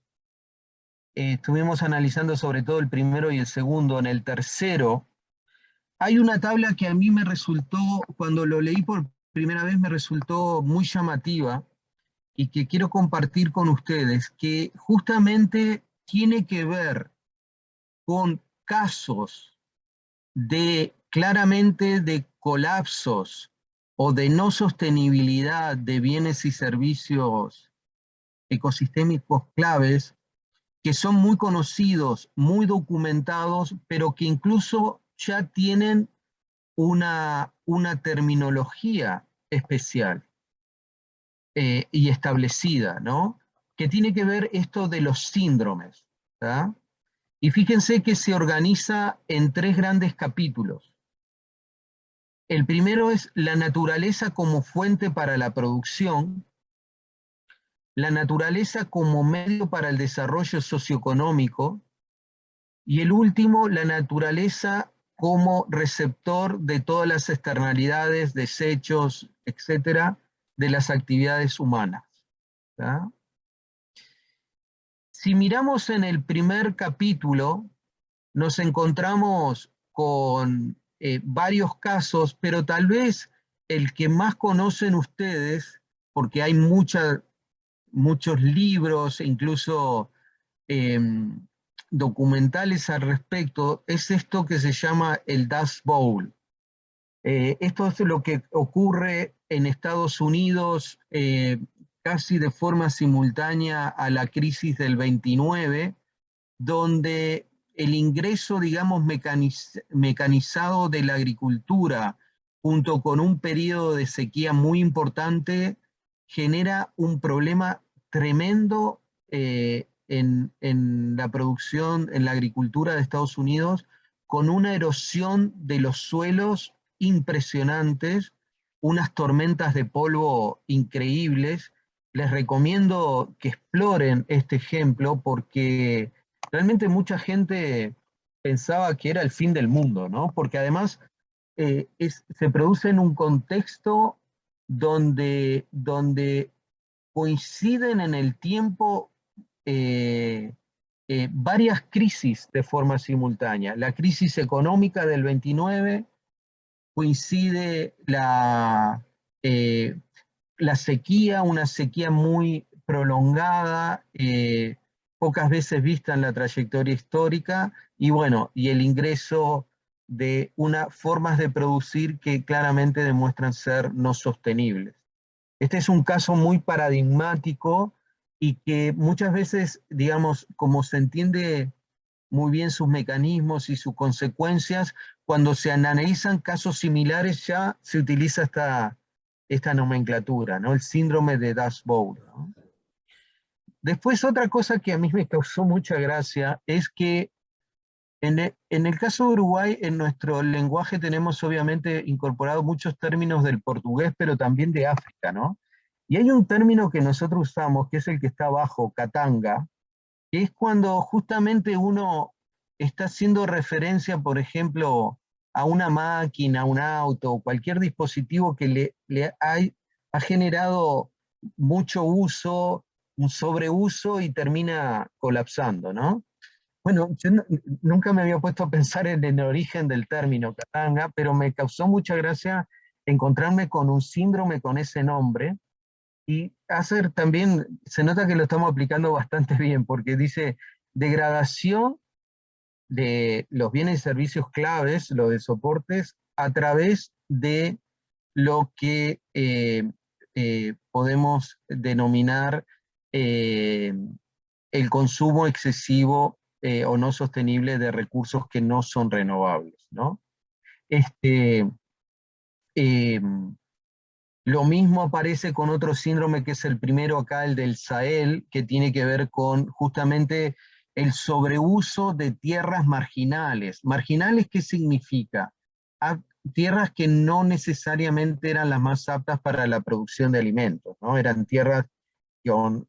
estuvimos analizando sobre todo el primero y el segundo. En el tercero, hay una tabla que a mí me resultó, cuando lo leí por primera vez, me resultó muy llamativa y que quiero compartir con ustedes, que justamente tiene que ver con casos claramente de colapsos o de no sostenibilidad de bienes y servicios ecosistémicos claves, que son muy conocidos, muy documentados, pero que incluso ya tienen una terminología especial y establecida, ¿no? Que tiene que ver esto de los síndromes, ¿tá? Y fíjense que se organiza en 3 grandes capítulos. El primero es la naturaleza como fuente para la producción, la naturaleza como medio para el desarrollo socioeconómico, y el último, la naturaleza como receptor de todas las externalidades, desechos, etcétera, de las actividades humanas, ¿tá? Si miramos en el primer capítulo, nos encontramos con varios casos, pero tal vez el que más conocen ustedes, porque hay muchos libros, incluso documentales al respecto, es esto que se llama el Dust Bowl. Esto es lo que ocurre en Estados Unidos casi de forma simultánea a la crisis del 29, donde el ingreso, digamos, mecanizado de la agricultura, junto con un periodo de sequía muy importante, genera un problema tremendo en la producción, en la agricultura de Estados Unidos, con una erosión de los suelos impresionantes, unas tormentas de polvo increíbles. Les recomiendo que exploren este ejemplo porque realmente mucha gente pensaba que era el fin del mundo, ¿no? Porque además se produce en un contexto donde coinciden en el tiempo varias crisis de forma simultánea. La crisis económica del 29, coincide la sequía, una sequía muy prolongada, pocas veces vista en la trayectoria histórica, y bueno, y el ingreso de unas formas de producir que claramente demuestran ser no sostenibles. Este es un caso muy paradigmático y que muchas veces, digamos, como se entiende muy bien sus mecanismos y sus consecuencias, cuando se analizan casos similares ya se utiliza esta nomenclatura, ¿no? El síndrome de Dust Bowl, ¿no? Después, otra cosa que a mí me causó mucha gracia es que en el caso de Uruguay, en nuestro lenguaje tenemos obviamente incorporado muchos términos del portugués, pero también de África, ¿no? Y hay un término que nosotros usamos, que es el que está abajo, katanga, que es cuando justamente uno está haciendo referencia, por ejemplo, a una máquina, a un auto, cualquier dispositivo que ha generado mucho uso, un sobreuso y termina colapsando, ¿no? Bueno, yo nunca me había puesto a pensar en el origen del término katanga, pero me causó mucha gracia encontrarme con un síndrome con ese nombre y hacer también, se nota que lo estamos aplicando bastante bien, porque dice degradación de los bienes y servicios claves, los de soportes, a través de lo que podemos denominar el consumo excesivo o no sostenible de recursos que no son renovables, ¿no? Eh, lo mismo aparece con otro síndrome que es el primero acá, el del Sahel, que tiene que ver con justamente el sobreuso de tierras marginales. ¿Marginales qué significa? Tierras que no necesariamente eran las más aptas para la producción de alimentos, ¿no? Eran tierras con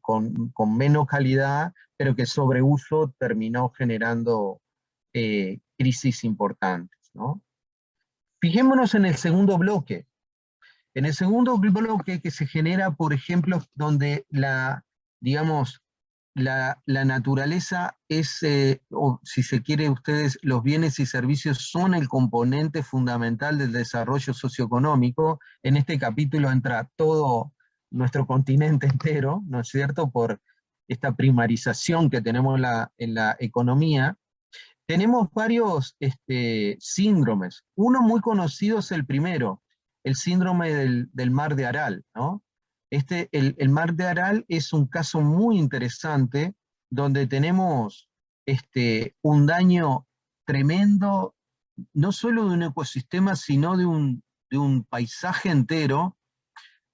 menos calidad, pero que sobreuso terminó generando crisis importantes, ¿no? Fijémonos en el segundo bloque. En el segundo bloque que se genera, por ejemplo, donde digamos, la naturaleza es, o si se quiere ustedes, los bienes y servicios son el componente fundamental del desarrollo socioeconómico. En este capítulo entra todo nuestro continente entero, ¿no es cierto?, por esta primarización que tenemos en la economía. Tenemos varios síndromes. Uno muy conocido es el primero, el síndrome del mar de Aral, ¿no? El mar de Aral es un caso muy interesante donde tenemos un daño tremendo, no solo de un ecosistema, sino de un paisaje entero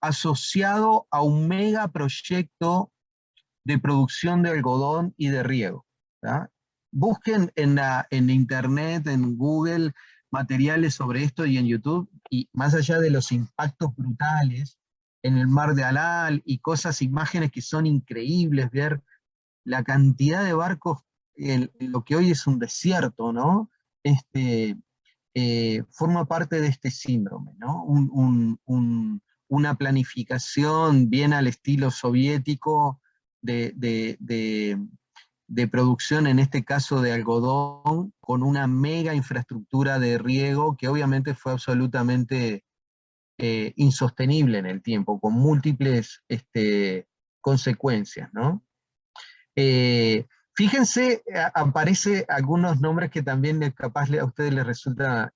asociado a un megaproyecto de producción de algodón y de riego, ¿tá? Busquen en internet, en Google, materiales sobre esto y en YouTube, y más allá de los impactos brutales en el mar de Aral y cosas, imágenes que son increíbles, ver la cantidad de barcos en lo que hoy es un desierto, ¿no? Forma parte de este síndrome, ¿no? Una planificación bien al estilo soviético de producción, en este caso de algodón, con una mega infraestructura de riego que obviamente fue absolutamente insostenible en el tiempo, con múltiples consecuencias, ¿no? Fíjense, aparece algunos nombres que también capaz a ustedes les resulta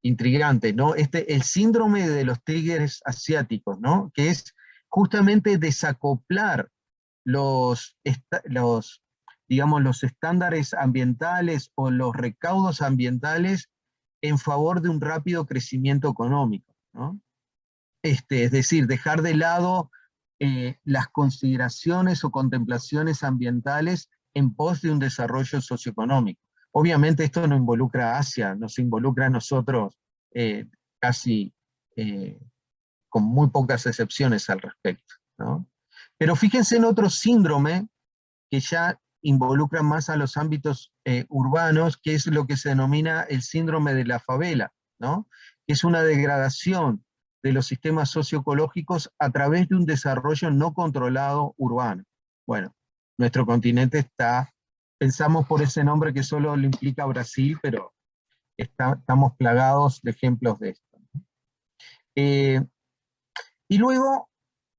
intrigante, ¿no? El síndrome de los tigres asiáticos, ¿no? Que es justamente desacoplar digamos, los estándares ambientales o los recaudos ambientales en favor de un rápido crecimiento económico, ¿no? Es decir, dejar de lado las consideraciones o contemplaciones ambientales en pos de un desarrollo socioeconómico. Obviamente esto no involucra a Asia, nos involucra a nosotros casi con muy pocas excepciones al respecto, ¿no? Pero fíjense en otro síndrome que ya involucra más a los ámbitos urbanos, que es lo que se denomina el síndrome de la favela, ¿no? Que es una degradación de los sistemas socioecológicos a través de un desarrollo no controlado urbano. Bueno, nuestro continente pensamos por ese nombre que solo lo implica Brasil, pero estamos plagados de ejemplos de esto. Y luego,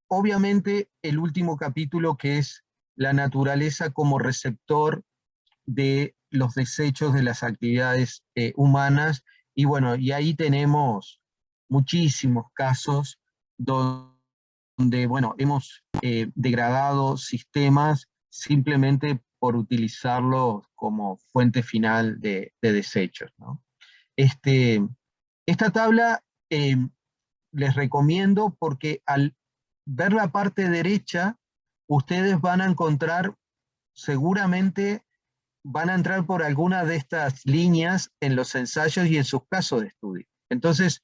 obviamente, el último capítulo, que es la naturaleza como receptor de los desechos de las actividades humanas, y bueno, y ahí tenemos muchísimos casos donde, bueno, hemos degradado sistemas simplemente por utilizarlos como fuente final de desechos, ¿no? Esta tabla les recomiendo porque al ver la parte derecha, ustedes van a encontrar, seguramente van a entrar por alguna de estas líneas en los ensayos y en sus casos de estudio. Entonces,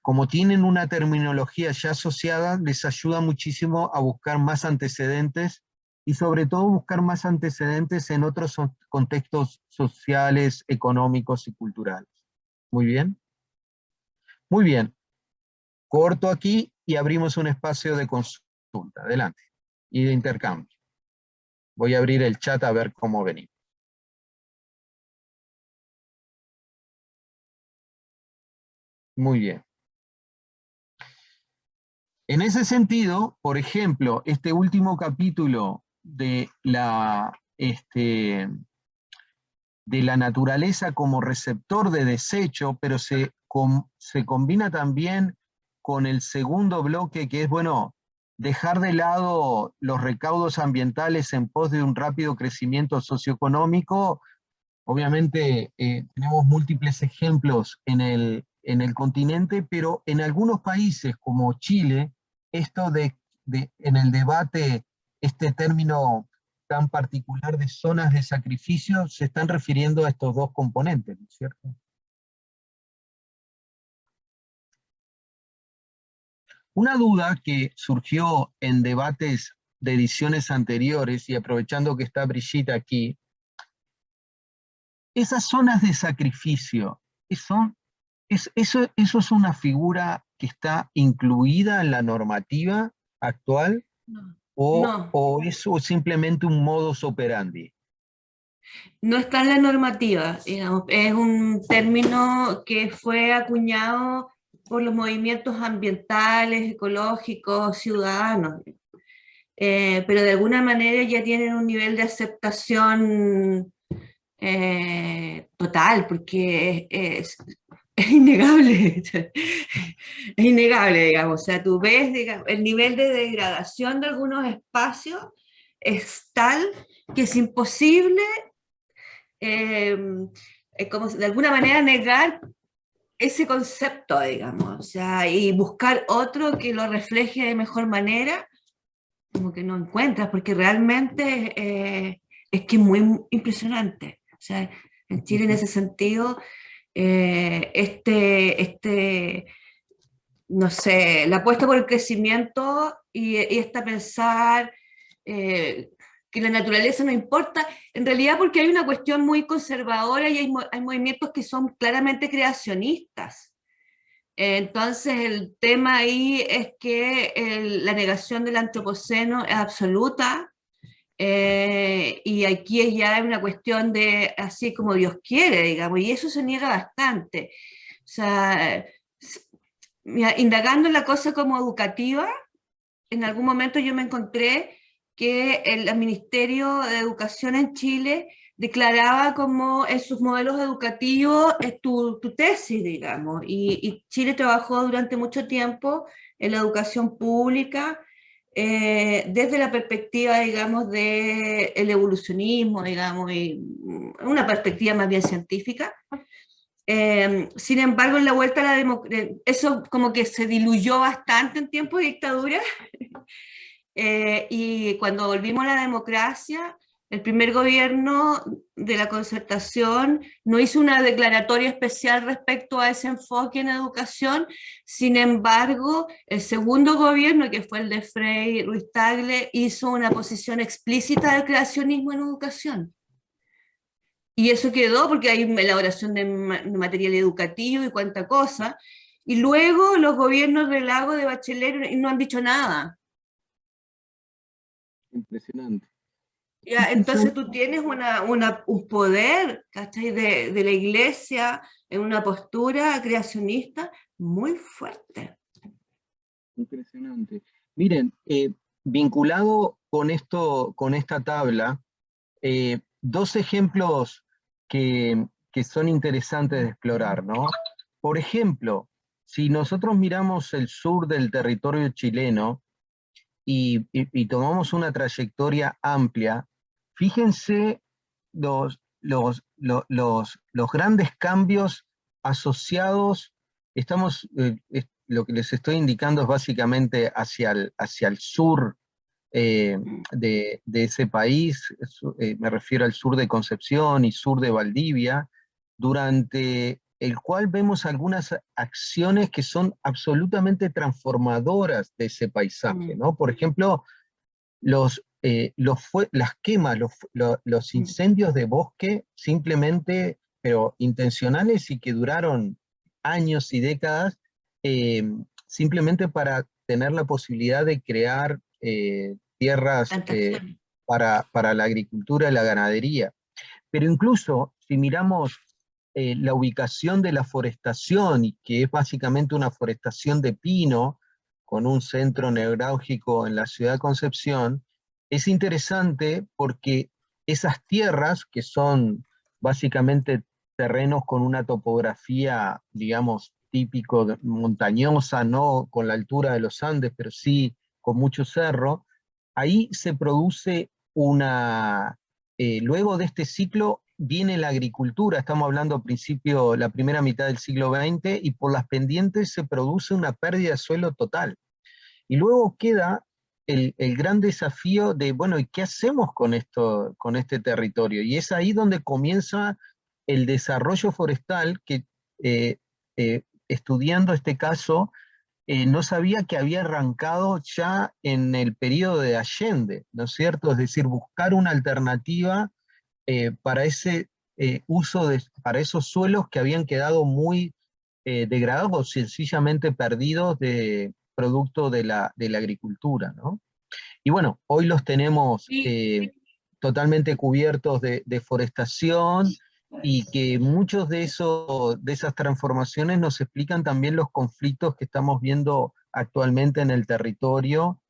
como tienen una terminología ya asociada, les ayuda muchísimo a buscar más antecedentes y sobre todo buscar más antecedentes en otros contextos sociales, económicos y culturales. Muy bien. Muy bien. Corto aquí y abrimos un espacio de consulta. Adelante. Y de intercambio. Voy a abrir el chat a ver cómo venimos. Muy bien. En ese sentido, por ejemplo, este último capítulo de la naturaleza como receptor de desecho, pero se combina también con el segundo bloque, que es, bueno, dejar de lado los recaudos ambientales en pos de un rápido crecimiento socioeconómico. Obviamente tenemos múltiples ejemplos en el continente, pero en algunos países como Chile, esto en el debate, este término tan particular de zonas de sacrificio, se están refiriendo a estos dos componentes, ¿no es cierto? Una duda que surgió en debates de ediciones anteriores, y aprovechando que está Brigitte aquí, esas zonas de sacrificio, ¿eso es una figura que está incluida en la normativa actual? No, ¿O, no, o eso es simplemente un modus operandi? no está en la normativa, digamos, es un término que fue acuñado por los movimientos ambientales, ecológicos, ciudadanos, pero de alguna manera ya tienen un nivel de aceptación total, porque es innegable, es innegable, digamos, o sea, tú ves, digamos, el nivel de degradación de algunos espacios es tal que es imposible, eh, como de alguna manera negar ese concepto, digamos, o sea, y buscar otro que lo refleje de mejor manera, como que no encuentras, porque realmente es que es muy impresionante. O sea, en Chile en ese sentido, no sé, la apuesta por el crecimiento y esta pensar eh, que la naturaleza no importa, en realidad porque hay una cuestión muy conservadora y hay movimientos que son claramente creacionistas. Entonces el tema ahí es que la negación del antropoceno es absoluta, y aquí ya hay una cuestión de así como Dios quiere, digamos, y eso se niega bastante. O sea, mira, indagando en la cosa como educativa, en algún momento yo me encontré que el Ministerio de Educación en Chile declaraba como en sus modelos educativos tu tesis, digamos, y Chile trabajó durante mucho tiempo en la educación pública desde la perspectiva, digamos, del evolucionismo, digamos, y una perspectiva más bien científica. Sin embargo, en la vuelta a la democracia, eso como que se diluyó bastante en tiempos de dictadura, y cuando volvimos a la democracia, el primer gobierno de la Concertación no hizo una declaratoria especial respecto a ese enfoque en educación. Sin embargo, el segundo gobierno, que fue el de Frei Ruiz Tagle, hizo una posición explícita del creacionismo en educación. Y eso quedó porque hay elaboración de material educativo y cuánta cosa. Y luego los gobiernos del Lago de Bachelet no han dicho nada. Impresionante. Ya, entonces tú tienes un poder, ¿cachai? De la iglesia en una postura creacionista muy fuerte. Impresionante. Miren, vinculado con esto, con esta tabla, dos ejemplos que son interesantes de explorar, ¿no? Por ejemplo, si nosotros miramos el sur del territorio chileno y tomamos una trayectoria amplia, fíjense los grandes cambios asociados. Lo que les estoy indicando es básicamente hacia el sur de ese país, me refiero al sur de Concepción y sur de Valdivia, durante el cual vemos algunas acciones que son absolutamente transformadoras de ese paisaje, ¿no? Por ejemplo, las quemas, los incendios de bosque simplemente, pero intencionales y que duraron años y décadas, simplemente para tener la posibilidad de crear tierras para la agricultura y la ganadería. Pero incluso si miramos la ubicación de la forestación, y que es básicamente una forestación de pino, con un centro neurálgico en la ciudad de Concepción, es interesante porque esas tierras, que son básicamente terrenos con una topografía, digamos, típico montañosa, no con la altura de los Andes, pero sí con mucho cerro, ahí se produce luego de este ciclo viene la agricultura, estamos hablando la primera mitad del siglo XX, y por las pendientes se produce una pérdida de suelo total. Y luego queda el gran desafío de, bueno, ¿y qué hacemos con este territorio? Y es ahí donde comienza el desarrollo forestal que, estudiando este caso, no sabía que había arrancado ya en el periodo de Allende, ¿no es cierto? Es decir, buscar una alternativa para ese para esos suelos que habían quedado muy degradados, sencillamente perdidos producto de la agricultura, ¿no? Y bueno, hoy los tenemos totalmente cubiertos de deforestación, y que muchos de esas transformaciones nos explican también los conflictos que estamos viendo actualmente en el territorio,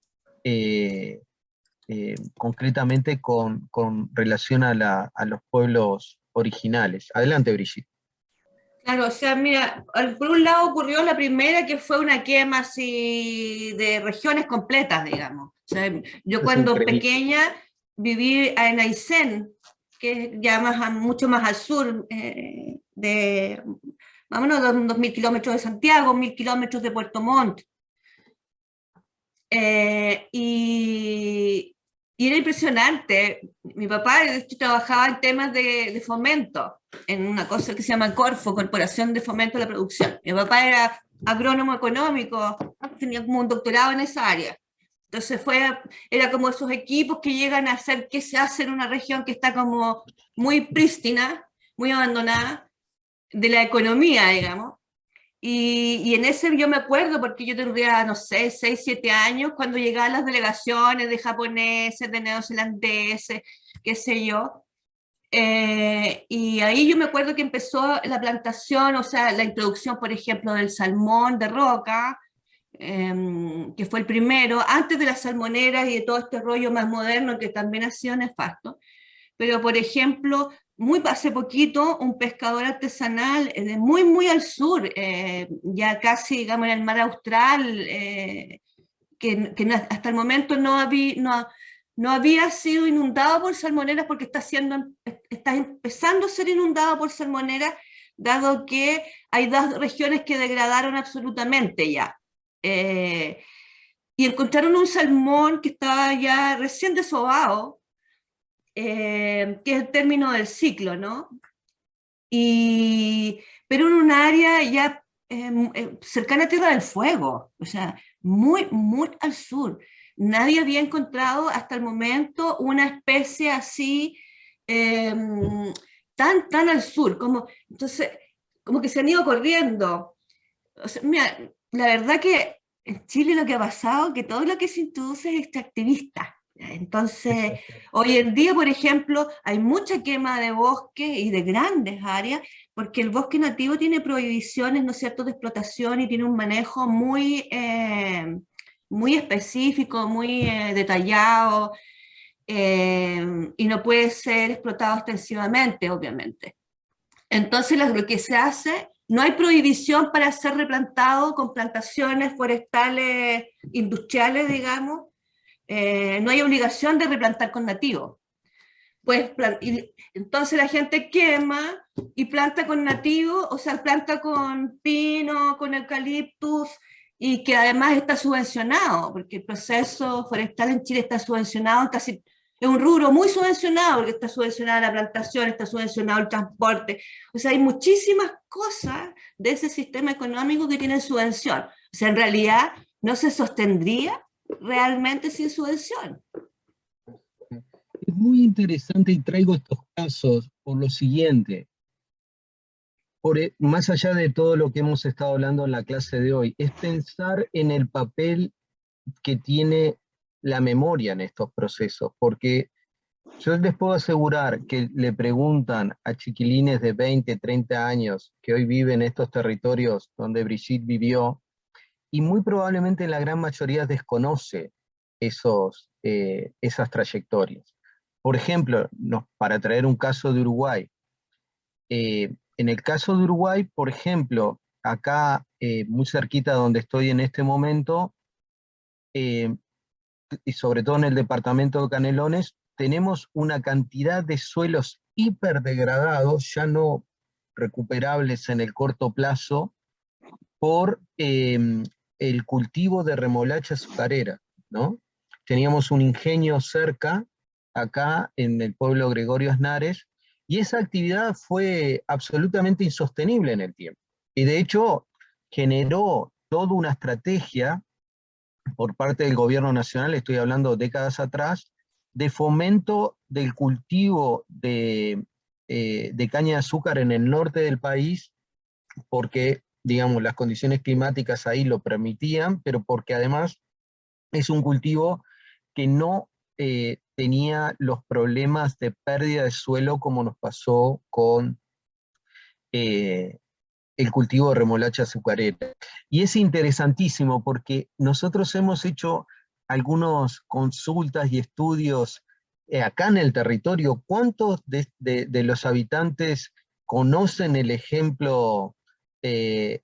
concretamente con relación a los pueblos originales. Adelante, Brigitte. Claro, o sea, mira, por un lado ocurrió la primera, que fue una quema así de regiones completas, digamos. O sea, yo cuando pequeña viví en Aysén, que es ya mucho más al sur, vámonos, 2.000 kilómetros de Santiago, 1.000 kilómetros de Puerto Montt. Y era impresionante. Mi papá trabajaba en temas de fomento, en una cosa que se llama Corfo, Corporación de Fomento de la Producción. Mi papá era agrónomo económico, tenía como un doctorado en esa área. Entonces era como esos equipos que llegan a hacer qué se hace en una región que está como muy prístina, muy abandonada de la economía, digamos. Y en ese yo me acuerdo, porque yo tendría, no sé, 6, 7 años, cuando llegaban las delegaciones de japoneses, de neozelandeses, qué sé yo. Y ahí yo me acuerdo que empezó la plantación, o sea, la introducción, por ejemplo, del salmón de roca, que fue el primero, antes de las salmoneras y de todo este rollo más moderno que también ha sido nefasto. Pero, por ejemplo, hace poquito, un pescador artesanal de muy al sur, ya casi, digamos, en el mar Austral, que hasta el momento no había sido inundado por salmoneras, porque está empezando a ser inundado por salmoneras, dado que hay 2 regiones que degradaron absolutamente ya. Y encontraron un salmón que estaba ya recién desovado, que es el término del ciclo, ¿no? Pero en un área ya cercana a Tierra del Fuego, o sea, muy al sur. Nadie había encontrado hasta el momento una especie así tan al sur, entonces, como que se han ido corriendo. O sea, mira, la verdad que en Chile lo que ha pasado es que todo lo que se introduce es extractivista. Entonces, hoy en día, por ejemplo, hay mucha quema de bosques y de grandes áreas, porque el bosque nativo tiene prohibiciones, ¿no es cierto?, de explotación, y tiene un manejo muy específico, muy detallado, y no puede ser explotado extensivamente, obviamente. Entonces, lo que se hace, no hay prohibición para ser replantado con plantaciones forestales industriales, digamos. No hay obligación de replantar con nativos. Pues, entonces la gente quema y planta con nativos, o sea, planta con pino, con eucaliptus, y que además está subvencionado, porque el proceso forestal en Chile está subvencionado, es un rubro muy subvencionado, porque está subvencionada la plantación, está subvencionado el transporte. O sea, hay muchísimas cosas de ese sistema económico que tienen subvención. O sea, en realidad no se sostendría realmente sin subvención. Es muy interesante, y traigo estos casos por lo siguiente. Más allá de todo lo que hemos estado hablando en la clase de hoy, es pensar en el papel que tiene la memoria en estos procesos, porque Yo les puedo asegurar que le preguntan a chiquilines de 20, 30 años que hoy viven en estos territorios donde Brigitte vivió, y muy probablemente la gran mayoría desconoce esas trayectorias. Por ejemplo, para traer un caso de Uruguay, en el caso de Uruguay, por ejemplo, acá muy cerquita donde estoy en este momento, eh, y sobre todo en el departamento de Canelones, tenemos una cantidad de suelos hiperdegradados, ya no recuperables en el corto plazo, por el cultivo de remolacha azucarera, ¿no? Teníamos un ingenio cerca, acá en el pueblo Gregorio Aznares, y esa actividad fue absolutamente insostenible en el tiempo. Y de hecho generó toda una estrategia por parte del gobierno nacional, estoy hablando décadas atrás, de fomento del cultivo de caña de azúcar en el norte del país, porque, digamos, las condiciones climáticas ahí lo permitían, pero porque además es un cultivo que no tenía los problemas de pérdida de suelo como nos pasó con eh, el cultivo de remolacha azucarera. Y es interesantísimo porque nosotros hemos hecho algunas consultas y estudios acá en el territorio. ¿Cuántos de los habitantes conocen el ejemplo de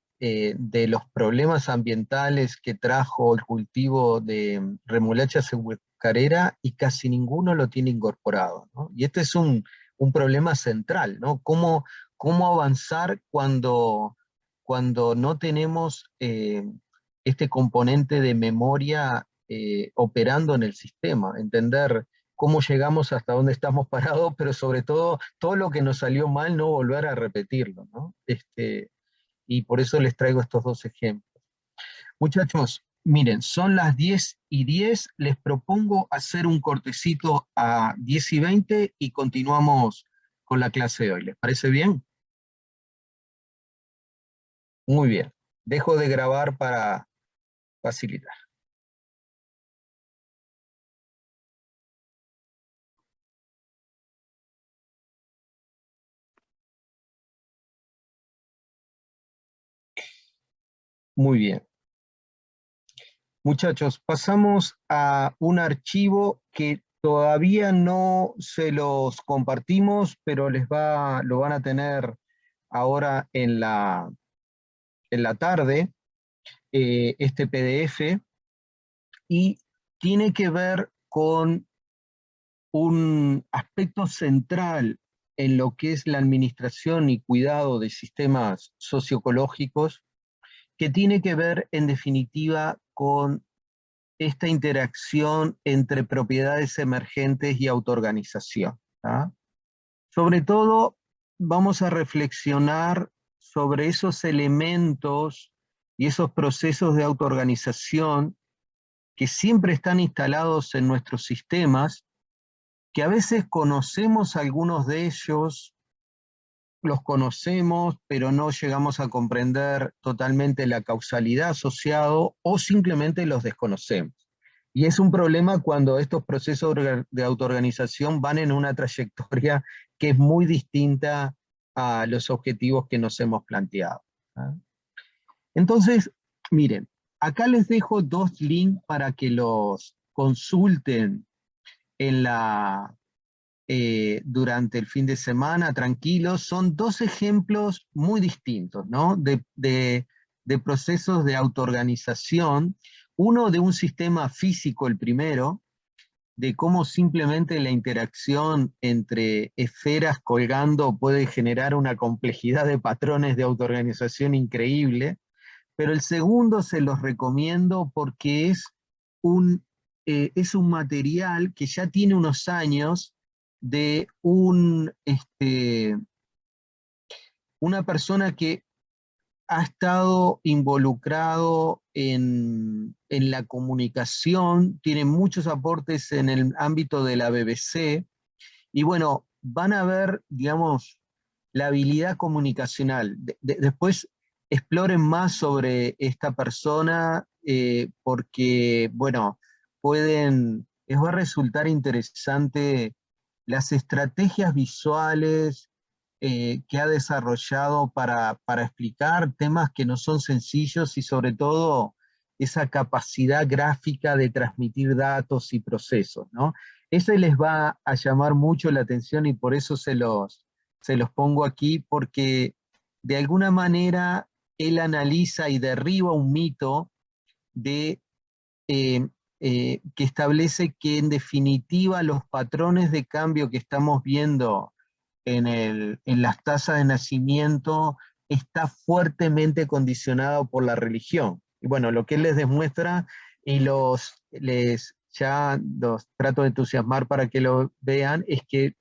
los problemas ambientales que trajo el cultivo de remolacha azucarera? Y casi ninguno lo tiene incorporado, ¿no? Y este es un problema central, ¿no? ¿Cómo avanzar cuando no tenemos este componente de memoria operando en el sistema? Entender cómo llegamos hasta dónde estamos parados, pero sobre todo lo que nos salió mal, no volver a repetirlo, ¿no? Y por eso les traigo estos dos ejemplos. Muchachos, miren, son las 10:10, les propongo hacer un cortecito a 10:20 y continuamos con la clase de hoy. ¿Les parece bien? Muy bien. Dejo de grabar para facilitar. Muy bien. Muchachos, pasamos a un archivo que todavía no se los compartimos, pero lo van a tener ahora en la tarde, este PDF, y tiene que ver con un aspecto central en lo que es la administración y cuidado de sistemas socioecológicos, que tiene que ver en definitiva con esta interacción entre propiedades emergentes y autoorganización, ¿tá? Sobre todo vamos a reflexionar sobre esos elementos y esos procesos de autoorganización que siempre están instalados en nuestros sistemas, que a veces conocemos algunos de ellos, los conocemos, pero no llegamos a comprender totalmente la causalidad asociado o simplemente los desconocemos. Y es un problema cuando estos procesos de autoorganización van en una trayectoria que es muy distinta a los objetivos que nos hemos planteado, ¿ah? Entonces, miren, acá les dejo dos links para que los consulten durante el fin de semana, tranquilos. Son dos ejemplos muy distintos, ¿no? De procesos de autoorganización. Uno de un sistema físico, el primero, de cómo simplemente la interacción entre esferas colgando puede generar una complejidad de patrones de autoorganización increíble. Pero el segundo se los recomiendo porque es un material que ya tiene unos años de una persona que ha estado involucrado en la comunicación, tiene muchos aportes en el ámbito de la BBC, y bueno, van a ver, digamos, la habilidad comunicacional. Después exploren más sobre esta persona, porque, bueno, les va a resultar interesante las estrategias visuales que ha desarrollado para explicar temas que no son sencillos y sobre todo esa capacidad gráfica de transmitir datos y procesos, ¿no? Ese les va a llamar mucho la atención y por eso se los pongo aquí, porque de alguna manera él analiza y derriba un mito de, que establece que en definitiva los patrones de cambio que estamos viendo en las tasas de nacimiento está fuertemente condicionado por la religión. Y bueno, lo que él les demuestra, y ya los trato de entusiasmar para que lo vean, es que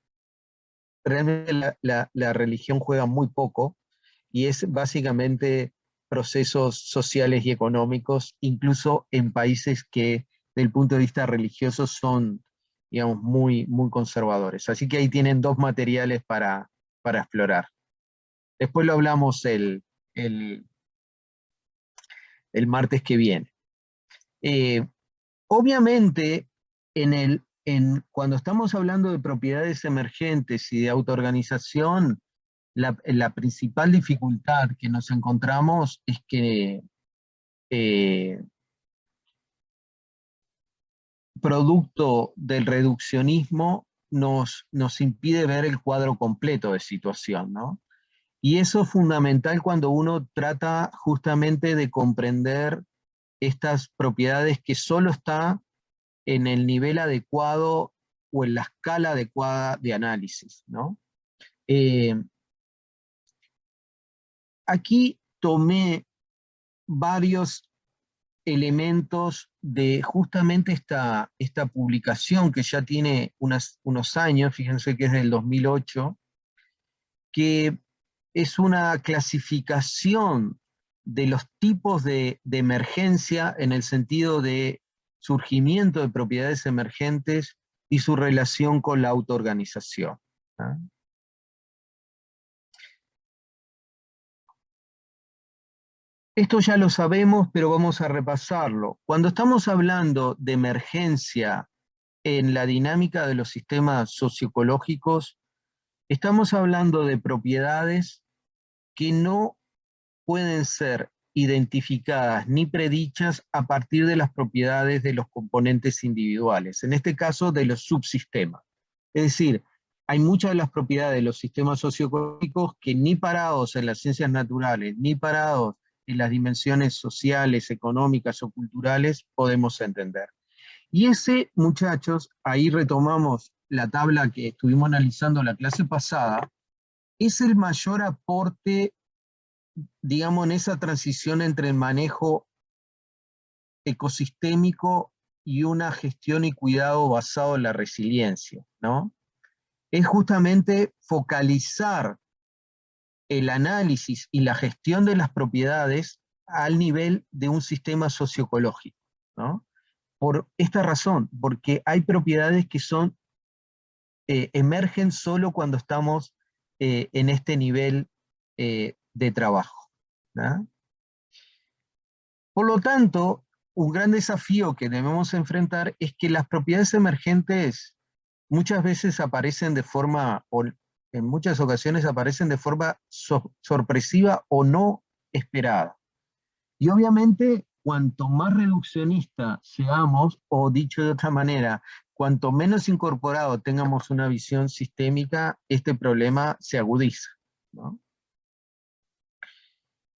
realmente la religión juega muy poco, y es básicamente procesos sociales y económicos, incluso en países que desde el punto de vista religioso son, digamos, muy, muy conservadores. Así que ahí tienen dos materiales para explorar. Después lo hablamos el martes que viene. Obviamente, cuando estamos hablando de propiedades emergentes y de autoorganización, la principal dificultad que nos encontramos es que producto del reduccionismo nos impide ver el cuadro completo de situación, ¿no? Y eso es fundamental cuando uno trata justamente de comprender estas propiedades que solo están en el nivel adecuado o en la escala adecuada de análisis, ¿no? Aquí tomé varios elementos de justamente esta publicación que ya tiene unos años, fíjense que es del 2008, que es una clasificación de los tipos de emergencia en el sentido de surgimiento de propiedades emergentes y su relación con la autoorganización, ¿ah? Esto ya lo sabemos, pero vamos a repasarlo. Cuando estamos hablando de emergencia en la dinámica de los sistemas socioecológicos, estamos hablando de propiedades que no pueden ser identificadas ni predichas a partir de las propiedades de los componentes individuales, en este caso de los subsistemas. Es decir, hay muchas de las propiedades de los sistemas socioeconómicos que ni parados en las ciencias naturales, ni parados en las dimensiones sociales, económicas o culturales podemos entender. Y ese, muchachos, ahí retomamos la tabla que estuvimos analizando la clase pasada, es el mayor aporte, digamos, en esa transición entre el manejo ecosistémico y una gestión y cuidado basado en la resiliencia, ¿no? Es justamente focalizar el análisis y la gestión de las propiedades al nivel de un sistema socioecológico, ¿no? Por esta razón, porque hay propiedades que emergen solo cuando estamos en este nivel de trabajo, ¿no? Por lo tanto, un gran desafío que debemos enfrentar es que las propiedades emergentes muchas veces aparecen de forma, o en muchas ocasiones aparecen de forma sorpresiva o no esperada. Y obviamente, cuanto más reduccionista seamos, o dicho de otra manera, cuanto menos incorporado tengamos una visión sistémica, este problema se agudiza, ¿no?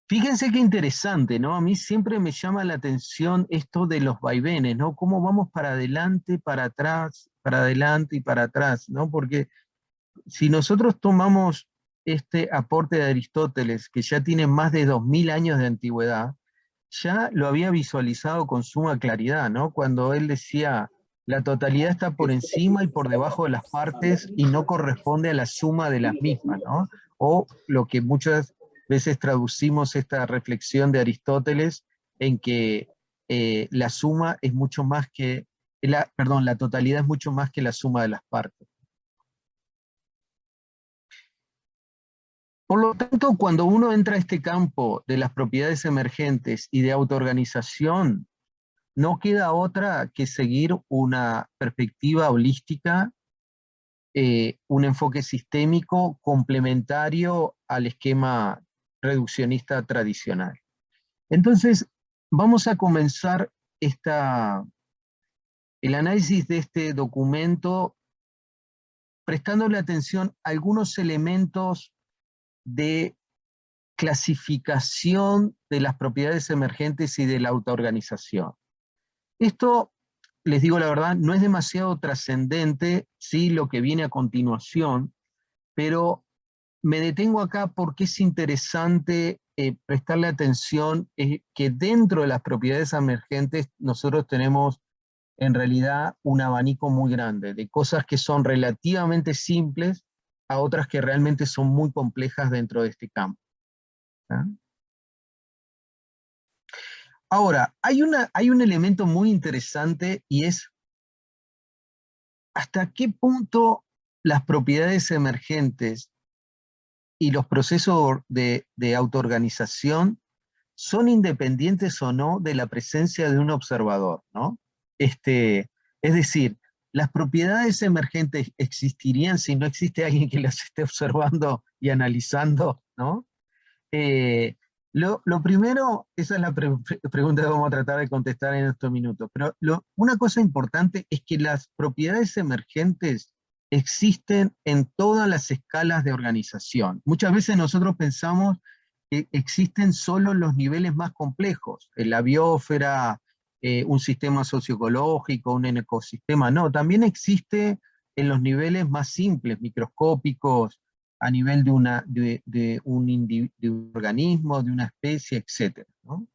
Fíjense qué interesante, ¿no? A mí siempre me llama la atención esto de los vaivenes, ¿no? Cómo vamos para adelante, para atrás, para adelante y para atrás, ¿no? Porque si nosotros tomamos este aporte de Aristóteles, que ya tiene más de 2000 años de antigüedad, ya lo había visualizado con suma claridad, ¿no? Cuando él decía, la totalidad está por encima y por debajo de las partes y no corresponde a la suma de las mismas, ¿no? O lo que muchas veces traducimos esta reflexión de Aristóteles en que la suma es mucho más que, la totalidad es mucho más que la suma de las partes. Por lo tanto, cuando uno entra a este campo de las propiedades emergentes y de autoorganización, no queda otra que seguir una perspectiva holística un enfoque sistémico complementario al esquema reduccionista tradicional. Entonces, vamos a comenzar el análisis de este documento prestándole atención a algunos elementos de clasificación de las propiedades emergentes y de la autoorganización. Esto, les digo la verdad, no es demasiado trascendente, sí, lo que viene a continuación, pero me detengo acá porque es interesante prestarle atención que dentro de las propiedades emergentes nosotros tenemos en realidad un abanico muy grande, de cosas que son relativamente simples a otras que realmente son muy complejas dentro de este campo. ¿Ah? Ahora, hay un elemento muy interesante y es hasta qué punto las propiedades emergentes y los procesos de autoorganización son independientes o no de la presencia de un observador, ¿no? Es decir, las propiedades emergentes existirían si no existe alguien que las esté observando y analizando, ¿no? Lo primero, esa es la pregunta que vamos a tratar de contestar en estos minutos, pero una cosa importante es que las propiedades emergentes existen en todas las escalas de organización. Muchas veces nosotros pensamos que existen solo en los niveles más complejos, en la biosfera, un sistema socioecológico, un ecosistema. No, también existe en los niveles más simples, microscópicos, a nivel de un organismo, de una especie, etc., ¿no?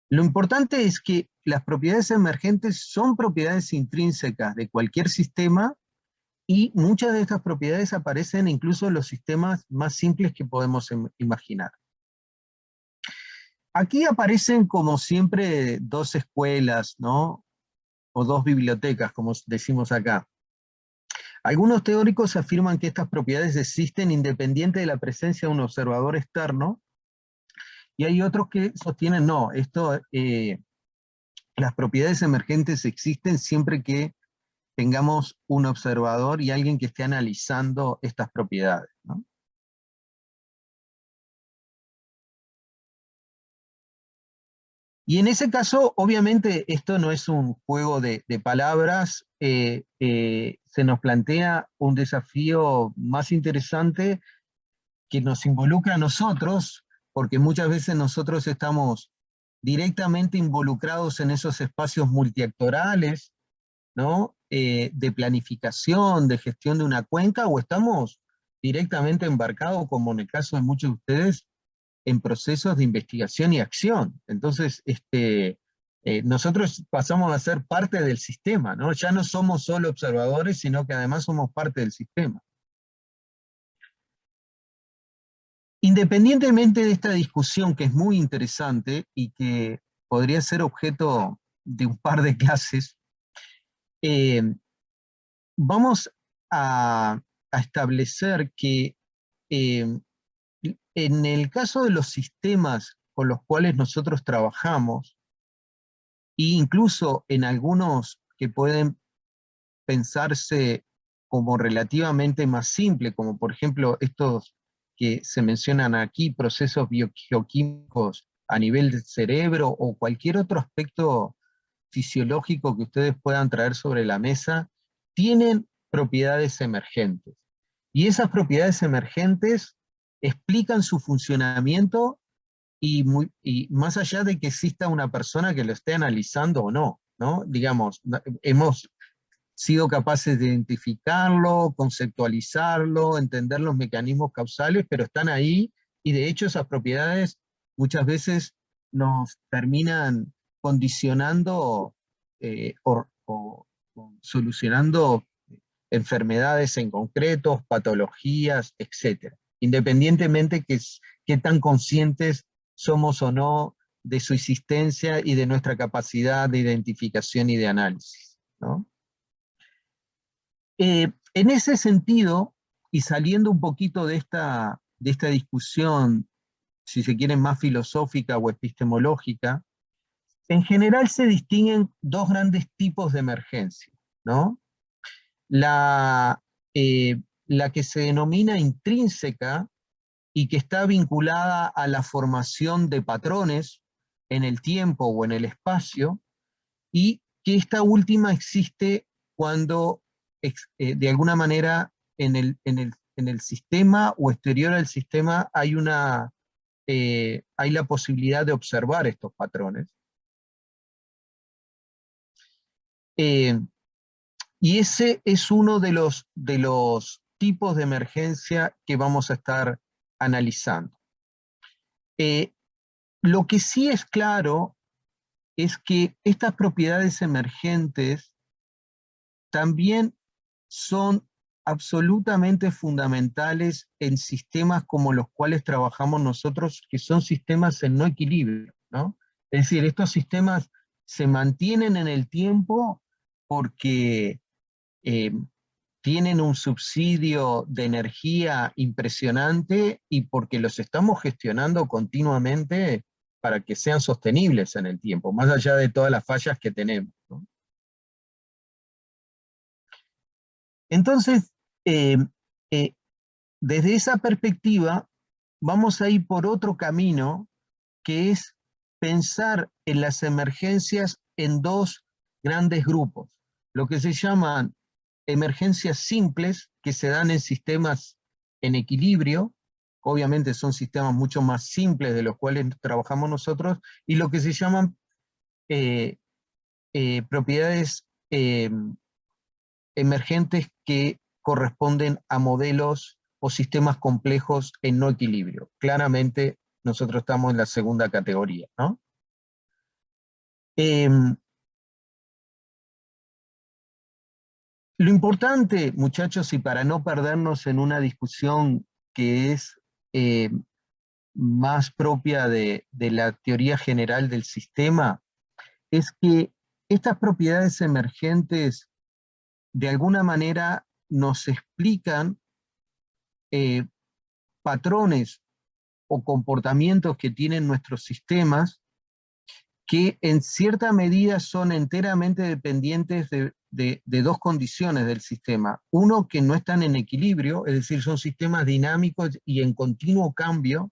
Lo importante es que las propiedades emergentes son propiedades intrínsecas de cualquier sistema y muchas de estas propiedades aparecen incluso en los sistemas más simples que podemos imaginar. Aquí aparecen, como siempre, dos escuelas, ¿no? O dos bibliotecas, como decimos acá. Algunos teóricos afirman que estas propiedades existen independiente de la presencia de un observador externo, y hay otros que sostienen, no, las propiedades emergentes existen siempre que tengamos un observador y alguien que esté analizando estas propiedades, ¿no? Y en ese caso, obviamente, esto no es un juego de palabras, se nos plantea un desafío más interesante que nos involucra a nosotros, porque muchas veces nosotros estamos directamente involucrados en esos espacios multiactorales, ¿no? De planificación, de gestión de una cuenca, o estamos directamente embarcados, como en el caso de muchos de ustedes, en procesos de investigación y acción. Entonces, nosotros pasamos a ser parte del sistema, ¿no? Ya no somos solo observadores, sino que además somos parte del sistema. Independientemente de esta discusión, que es muy interesante y que podría ser objeto de un par de clases, vamos a establecer que en el caso de los sistemas con los cuales nosotros trabajamos, e incluso en algunos que pueden pensarse como relativamente más simples, como por ejemplo estos que se mencionan aquí, procesos bioquímicos a nivel del cerebro o cualquier otro aspecto fisiológico que ustedes puedan traer sobre la mesa, tienen propiedades emergentes. Y esas propiedades emergentes explican su funcionamiento y más allá de que exista una persona que lo esté analizando o no, ¿no? Digamos, hemos sido capaces de identificarlo, conceptualizarlo, entender los mecanismos causales, pero están ahí, y de hecho esas propiedades muchas veces nos terminan condicionando o solucionando enfermedades en concreto, patologías, etc. Independientemente que tan conscientes somos o no de su existencia y de nuestra capacidad de identificación y de análisis, ¿no? En ese sentido, y saliendo un poquito de esta discusión, si se quiere, más filosófica o epistemológica, en general se distinguen dos grandes tipos de emergencia, ¿no? La la que se denomina intrínseca y que está vinculada a la formación de patrones en el tiempo o en el espacio, y que esta última existe cuando de alguna manera en el sistema o exterior al sistema hay la posibilidad de observar estos patrones. Y ese es uno de los tipos de emergencia que vamos a estar analizando. Lo que sí es claro es que estas propiedades emergentes también son absolutamente fundamentales en sistemas como los cuales trabajamos nosotros, que son sistemas en no equilibrio, ¿no? Es decir, estos sistemas se mantienen en el tiempo porque tienen un subsidio de energía impresionante y porque los estamos gestionando continuamente para que sean sostenibles en el tiempo, más allá de todas las fallas que tenemos, ¿no? Entonces, desde esa perspectiva, vamos a ir por otro camino, que es pensar en las emergencias en dos grandes grupos, lo que se llaman emergencias simples, que se dan en sistemas en equilibrio, obviamente son sistemas mucho más simples de los cuales trabajamos nosotros, y lo que se llaman propiedades emergentes que corresponden a modelos o sistemas complejos en no equilibrio. Claramente nosotros estamos en la segunda categoría, ¿no? Lo importante, muchachos, y para no perdernos en una discusión que es más propia de la teoría general del sistema, es que estas propiedades emergentes de alguna manera nos explican patrones o comportamientos que tienen nuestros sistemas que en cierta medida son enteramente dependientes de dos condiciones del sistema. Uno, que no están en equilibrio, es decir, son sistemas dinámicos y en continuo cambio,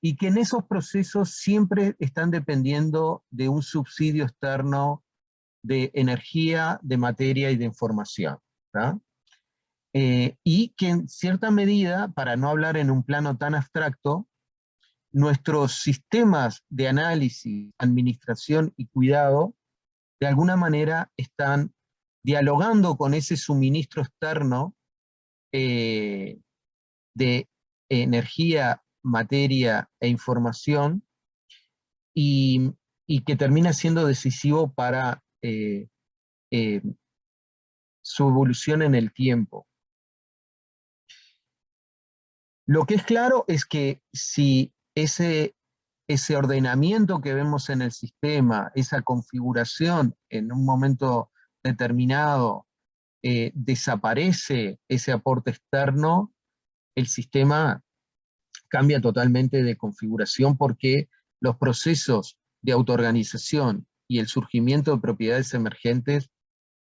y que en esos procesos siempre están dependiendo de un subsidio externo de energía, de materia y de información, ¿tá? Y que en cierta medida, para no hablar en un plano tan abstracto, nuestros sistemas de análisis, administración y cuidado, de alguna manera están dialogando con ese suministro externo de energía, materia e información, y que termina siendo decisivo para su evolución en el tiempo. Lo que es claro es que si ese ordenamiento que vemos en el sistema, esa configuración en un momento determinado, desaparece ese aporte externo, el sistema cambia totalmente de configuración, porque los procesos de autoorganización y el surgimiento de propiedades emergentes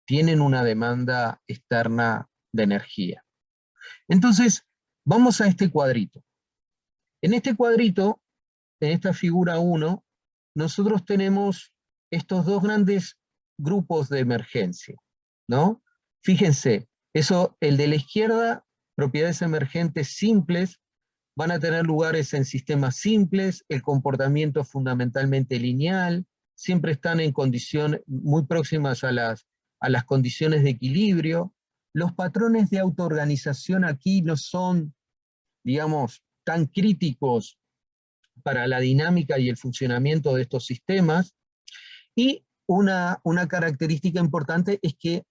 tienen una demanda externa de energía. Entonces, vamos a este cuadrito. En este cuadrito, en esta figura 1, nosotros tenemos estos dos grandes grupos de emergencia, ¿no? Fíjense, el de la izquierda, propiedades emergentes simples, van a tener lugares en sistemas simples, el comportamiento es fundamentalmente lineal, siempre están en condiciones muy próximas a las condiciones de equilibrio. Los patrones de autoorganización aquí no son, digamos, tan críticos para la dinámica y el funcionamiento de estos sistemas. Y una característica importante es que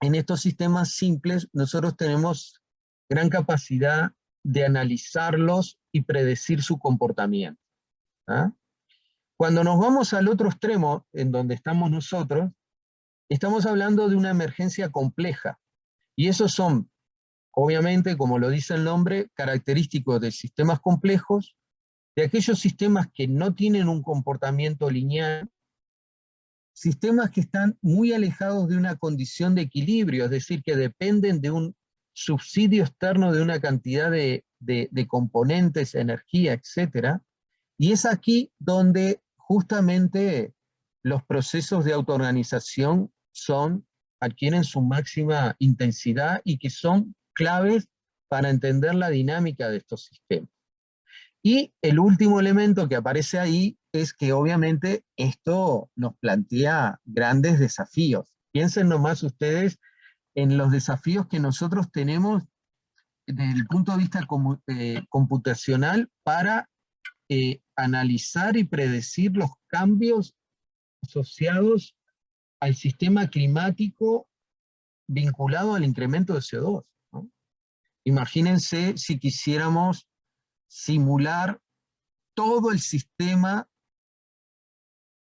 en estos sistemas simples nosotros tenemos gran capacidad de analizarlos y predecir su comportamiento, ¿ah? Cuando nos vamos al otro extremo, en donde estamos nosotros, estamos hablando de una emergencia compleja, y esos son, obviamente, como lo dice el nombre, característicos de sistemas complejos, de aquellos sistemas que no tienen un comportamiento lineal, sistemas que están muy alejados de una condición de equilibrio, es decir, que dependen de un subsidio externo de una cantidad de componentes, energía, etc. Y es aquí donde justamente los procesos de autoorganización adquieren su máxima intensidad y que son claves para entender la dinámica de estos sistemas. Y el último elemento que aparece ahí es que obviamente esto nos plantea grandes desafíos. Piensen nomás ustedes en los desafíos que nosotros tenemos desde el punto de vista computacional para analizar y predecir los cambios asociados al sistema climático vinculado al incremento de CO2, ¿no? Imagínense si quisiéramos simular todo el sistema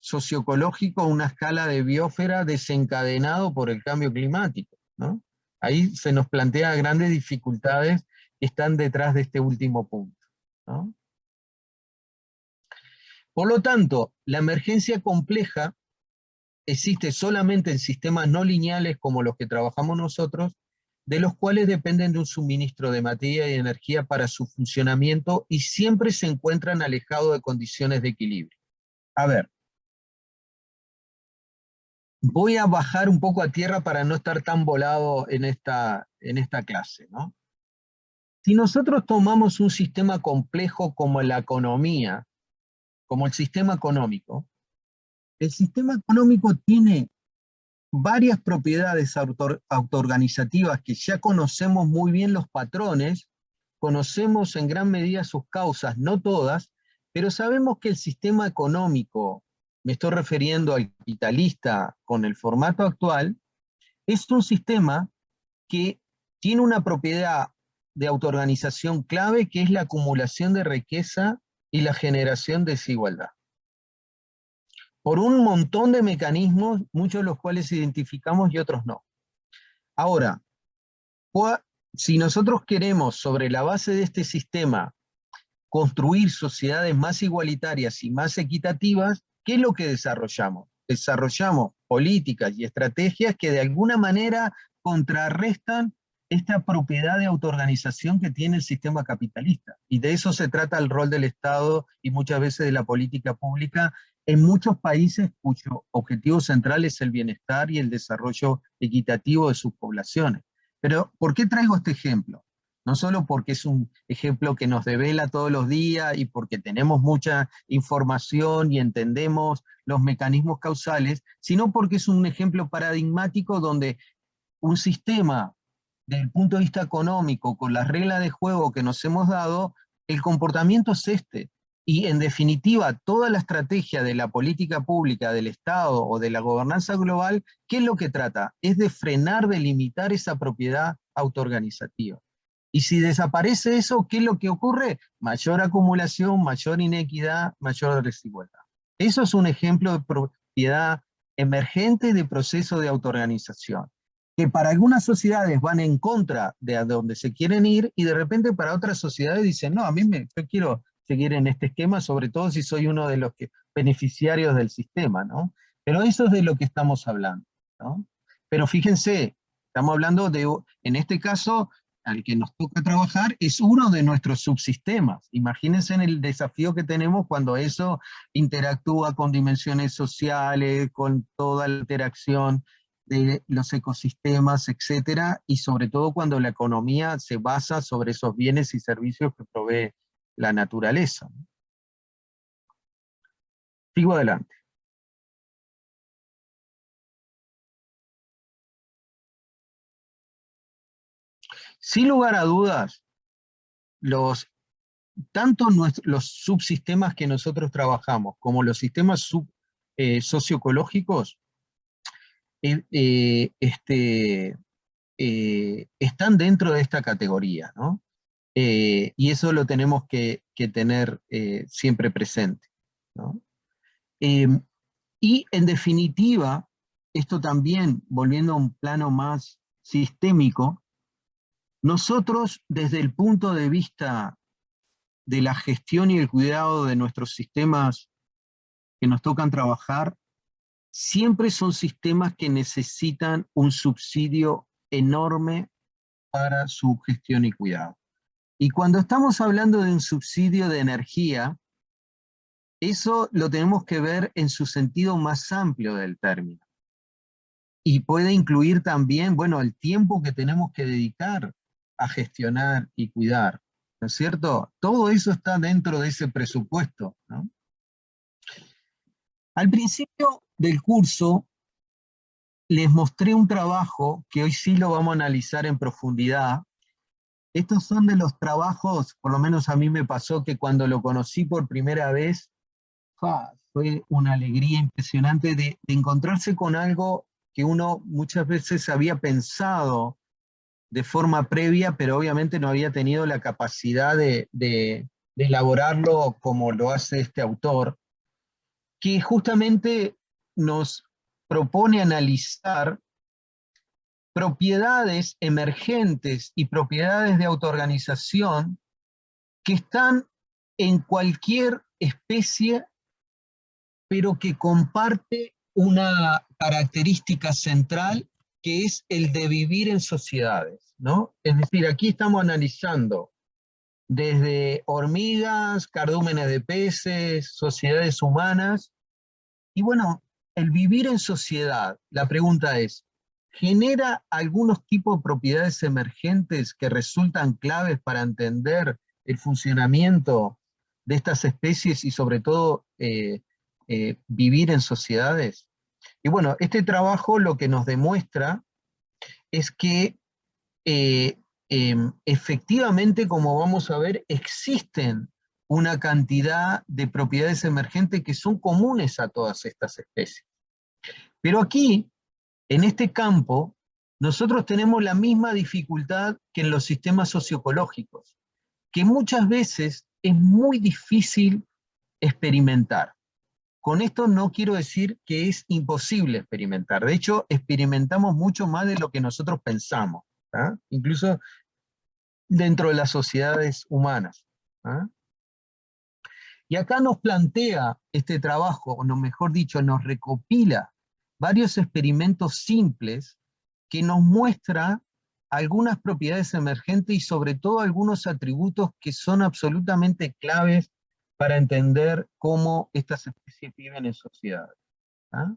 socioecológico a una escala de biosfera desencadenado por el cambio climático, ¿no? Ahí se nos plantea grandes dificultades que están detrás de este último punto, ¿no? Por lo tanto, la emergencia compleja existe solamente en sistemas no lineales como los que trabajamos nosotros, de los cuales dependen de un suministro de materia y energía para su funcionamiento y siempre se encuentran alejados de condiciones de equilibrio. A ver, voy a bajar un poco a tierra para no estar tan volado en esta clase, ¿no? Si nosotros tomamos un sistema complejo como la economía, como el sistema económico tiene varias propiedades autoorganizativas que ya conocemos muy bien los patrones, conocemos en gran medida sus causas, no todas, pero sabemos que el sistema económico, me estoy refiriendo al capitalista con el formato actual, es un sistema que tiene una propiedad de autoorganización clave que es la acumulación de riqueza y la generación de desigualdad. Por un montón de mecanismos, muchos de los cuales identificamos y otros no. Ahora, si nosotros queremos, sobre la base de este sistema, construir sociedades más igualitarias y más equitativas, ¿qué es lo que desarrollamos? Desarrollamos políticas y estrategias que de alguna manera contrarrestan esta propiedad de autoorganización que tiene el sistema capitalista. Y de eso se trata el rol del Estado y muchas veces de la política pública en muchos países cuyo objetivo central es el bienestar y el desarrollo equitativo de sus poblaciones. Pero, ¿por qué traigo este ejemplo? No solo porque es un ejemplo que nos devela todos los días y porque tenemos mucha información y entendemos los mecanismos causales, sino porque es un ejemplo paradigmático donde un sistema, desde el punto de vista económico, con las reglas de juego que nos hemos dado, el comportamiento es este. Y en definitiva, toda la estrategia de la política pública, del Estado o de la gobernanza global, ¿qué es lo que trata? Es de frenar, de limitar esa propiedad autoorganizativa. Y si desaparece eso, ¿qué es lo que ocurre? Mayor acumulación, mayor inequidad, mayor desigualdad. Eso es un ejemplo de propiedad emergente de proceso de autoorganización, que para algunas sociedades van en contra de a donde se quieren ir, y de repente para otras sociedades dicen, no, yo quiero seguir en este esquema, sobre todo si soy uno de los beneficiarios del sistema, ¿no? Pero eso es de lo que estamos hablando, ¿no? Pero fíjense, estamos hablando de, en este caso, al que nos toca trabajar, es uno de nuestros subsistemas. Imagínense en el desafío que tenemos cuando eso interactúa con dimensiones sociales, con toda la interacción de los ecosistemas, etcétera, y sobre todo cuando la economía se basa sobre esos bienes y servicios que provee la naturaleza. Sigo adelante. Sin lugar a dudas, tanto los subsistemas que nosotros trabajamos como los sistemas socioecológicos están dentro de esta categoría, ¿no? Y eso lo tenemos que tener siempre presente, ¿no? Y en definitiva, esto también, volviendo a un plano más sistémico, nosotros desde el punto de vista de la gestión y el cuidado de nuestros sistemas que nos tocan trabajar, siempre son sistemas que necesitan un subsidio enorme para su gestión y cuidado. Y cuando estamos hablando de un subsidio de energía, eso lo tenemos que ver en su sentido más amplio del término. Y puede incluir también, bueno, el tiempo que tenemos que dedicar a gestionar y cuidar, ¿no es cierto? Todo eso está dentro de ese presupuesto, ¿no? Al principio del curso les mostré un trabajo que hoy sí lo vamos a analizar en profundidad. Estos son de los trabajos, por lo menos a mí me pasó que cuando lo conocí por primera vez, fue una alegría impresionante de encontrarse con algo que uno muchas veces había pensado de forma previa, pero obviamente no había tenido la capacidad de elaborarlo como lo hace este autor, que justamente nos propone analizar propiedades emergentes y propiedades de autoorganización que están en cualquier especie, pero que comparte una característica central que es el de vivir en sociedades, ¿no? Es decir, aquí estamos analizando desde hormigas, cardúmenes de peces, sociedades humanas, y bueno, el vivir en sociedad, la pregunta es, ¿genera algunos tipos de propiedades emergentes que resultan claves para entender el funcionamiento de estas especies y sobre todo vivir en sociedades? Y bueno, este trabajo lo que nos demuestra es que efectivamente, como vamos a ver, existen una cantidad de propiedades emergentes que son comunes a todas estas especies. Pero aquí, en este campo, nosotros tenemos la misma dificultad que en los sistemas socioecológicos, que muchas veces es muy difícil experimentar. Con esto no quiero decir que es imposible experimentar. De hecho, experimentamos mucho más de lo que nosotros pensamos, ¿ah? Incluso dentro de las sociedades humanas, ¿ah? Y acá nos plantea este trabajo, o no, mejor dicho, nos recopila varios experimentos simples que nos muestra algunas propiedades emergentes y sobre todo algunos atributos que son absolutamente claves para entender cómo estas especies viven en sociedades, ¿ah?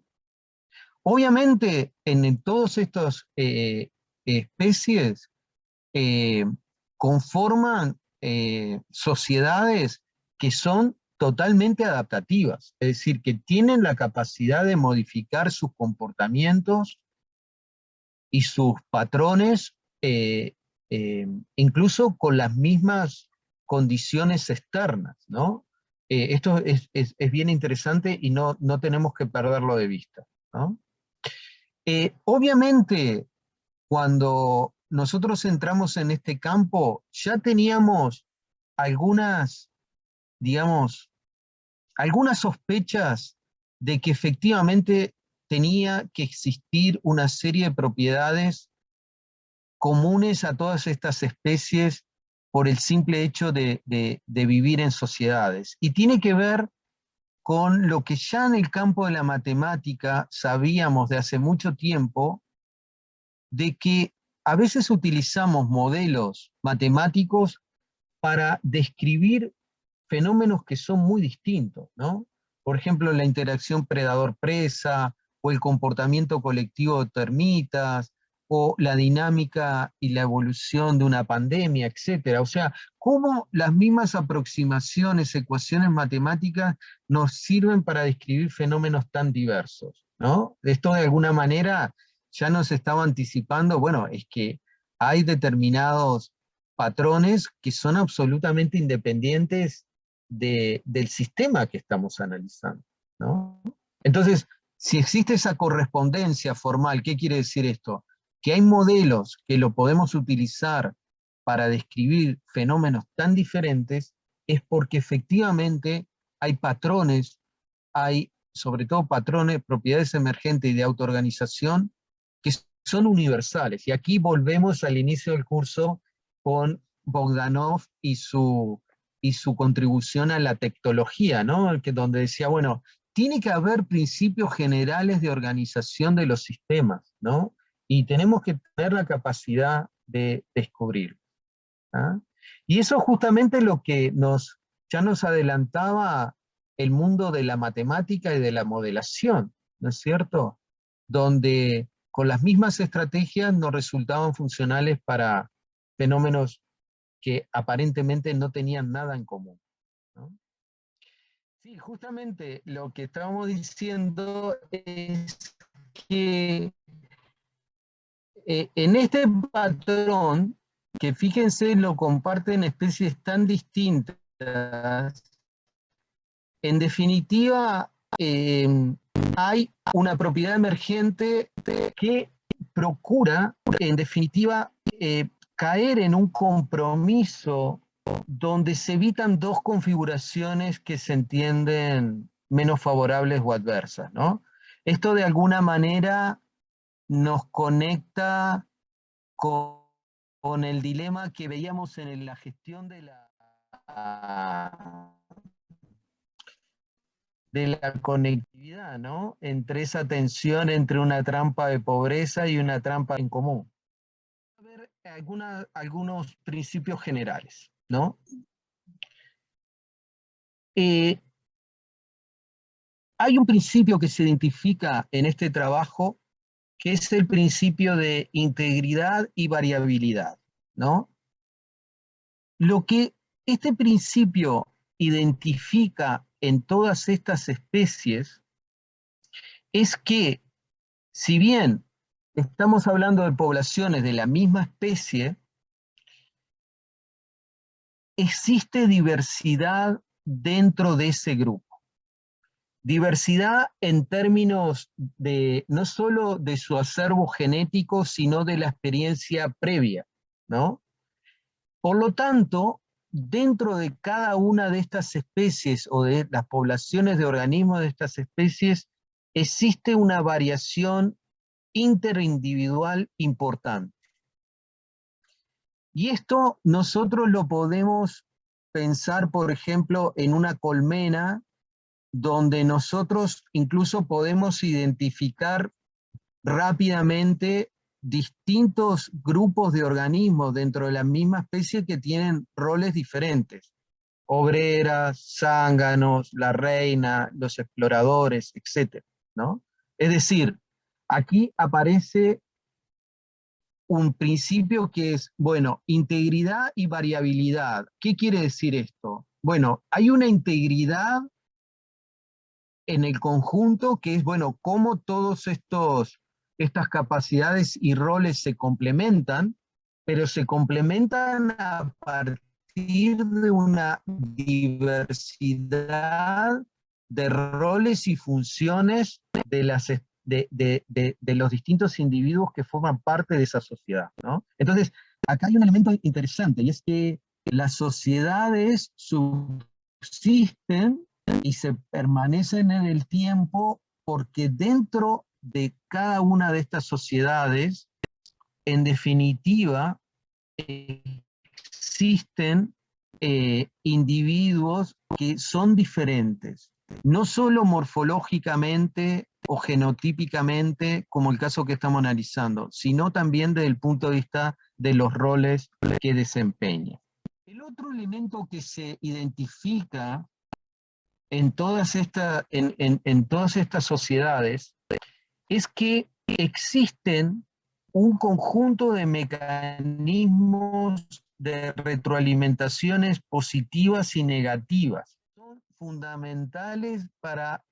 Obviamente, en todas estas especies conforman sociedades que son totalmente adaptativas, es decir, que tienen la capacidad de modificar sus comportamientos y sus patrones, incluso con las mismas condiciones externas, ¿no? Esto es bien interesante y no tenemos que perderlo de vista, ¿no? Obviamente, cuando nosotros entramos en este campo, ya teníamos algunas, digamos, algunas sospechas de que efectivamente tenía que existir una serie de propiedades comunes a todas estas especies por el simple hecho de vivir en sociedades. Y tiene que ver con lo que ya en el campo de la matemática sabíamos de hace mucho tiempo, de que a veces utilizamos modelos matemáticos para describir fenómenos que son muy distintos, ¿no? Por ejemplo, la interacción predador-presa, o el comportamiento colectivo de termitas, o la dinámica y la evolución de una pandemia, etc. O sea, cómo las mismas aproximaciones, ecuaciones matemáticas nos sirven para describir fenómenos tan diversos, ¿no? Esto de alguna manera ya nos estaba anticipando, bueno, es que hay determinados patrones que son absolutamente independientes del sistema que estamos analizando, ¿no? Entonces, si existe esa correspondencia formal, ¿qué quiere decir esto? Que hay modelos que lo podemos utilizar para describir fenómenos tan diferentes, es porque efectivamente hay patrones, hay sobre todo patrones, propiedades emergentes y de autoorganización que son universales. Y aquí volvemos al inicio del curso con Bogdanov y su contribución a la tectología, ¿no? Donde decía, bueno, tiene que haber principios generales de organización de los sistemas, ¿no? Y tenemos que tener la capacidad de descubrir. ¿Ah? Y eso justamente lo que ya nos adelantaba el mundo de la matemática y de la modelación, ¿no es cierto? Donde con las mismas estrategias nos resultaban funcionales para fenómenos que aparentemente no tenían nada en común, ¿no? Sí, justamente lo que estábamos diciendo es que en este patrón, que fíjense lo comparten especies tan distintas, en definitiva hay una propiedad emergente que procura, en definitiva, caer en un compromiso donde se evitan dos configuraciones que se entienden menos favorables o adversas, ¿no? Esto de alguna manera nos conecta con el dilema que veíamos en la gestión de la conectividad, ¿no? Entre esa tensión entre una trampa de pobreza y una trampa en común. A ver algunos principios generales, ¿no? Hay un principio que se identifica en este trabajo que es el principio de integridad y variabilidad, ¿no? Lo que este principio identifica en todas estas especies es que, si bien estamos hablando de poblaciones de la misma especie, existe diversidad dentro de ese grupo. Diversidad en términos de no solo de su acervo genético, sino de la experiencia previa, ¿no? Por lo tanto, dentro de cada una de estas especies o de las poblaciones de organismos de estas especies, existe una variación interindividual importante. Y esto nosotros lo podemos pensar, por ejemplo, en una colmena, donde nosotros incluso podemos identificar rápidamente distintos grupos de organismos dentro de la misma especie que tienen roles diferentes. Obreras, zánganos, la reina, los exploradores, etc., ¿no? Es decir, aquí aparece un principio que es, bueno, integridad y variabilidad. ¿Qué quiere decir esto? Bueno, hay una integridad en el conjunto que es, bueno, cómo todos estas capacidades y roles se complementan, pero se complementan a partir de una diversidad de roles y funciones de los distintos individuos que forman parte de esa sociedad, ¿no? Entonces, acá hay un elemento interesante, y es que las sociedades subsisten y se permanecen en el tiempo porque dentro de cada una de estas sociedades, en definitiva, existen individuos que son diferentes, no solo morfológicamente o genotípicamente, como el caso que estamos analizando, sino también desde el punto de vista de los roles que desempeñan. El otro elemento que se identifica en todas estas sociedades es que existen un conjunto de mecanismos de retroalimentaciones positivas y negativas. Son fundamentales para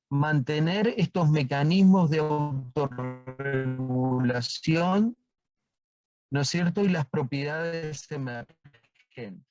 mantener estos mecanismos de autorregulación, ¿no es cierto?, y las propiedades emergentes.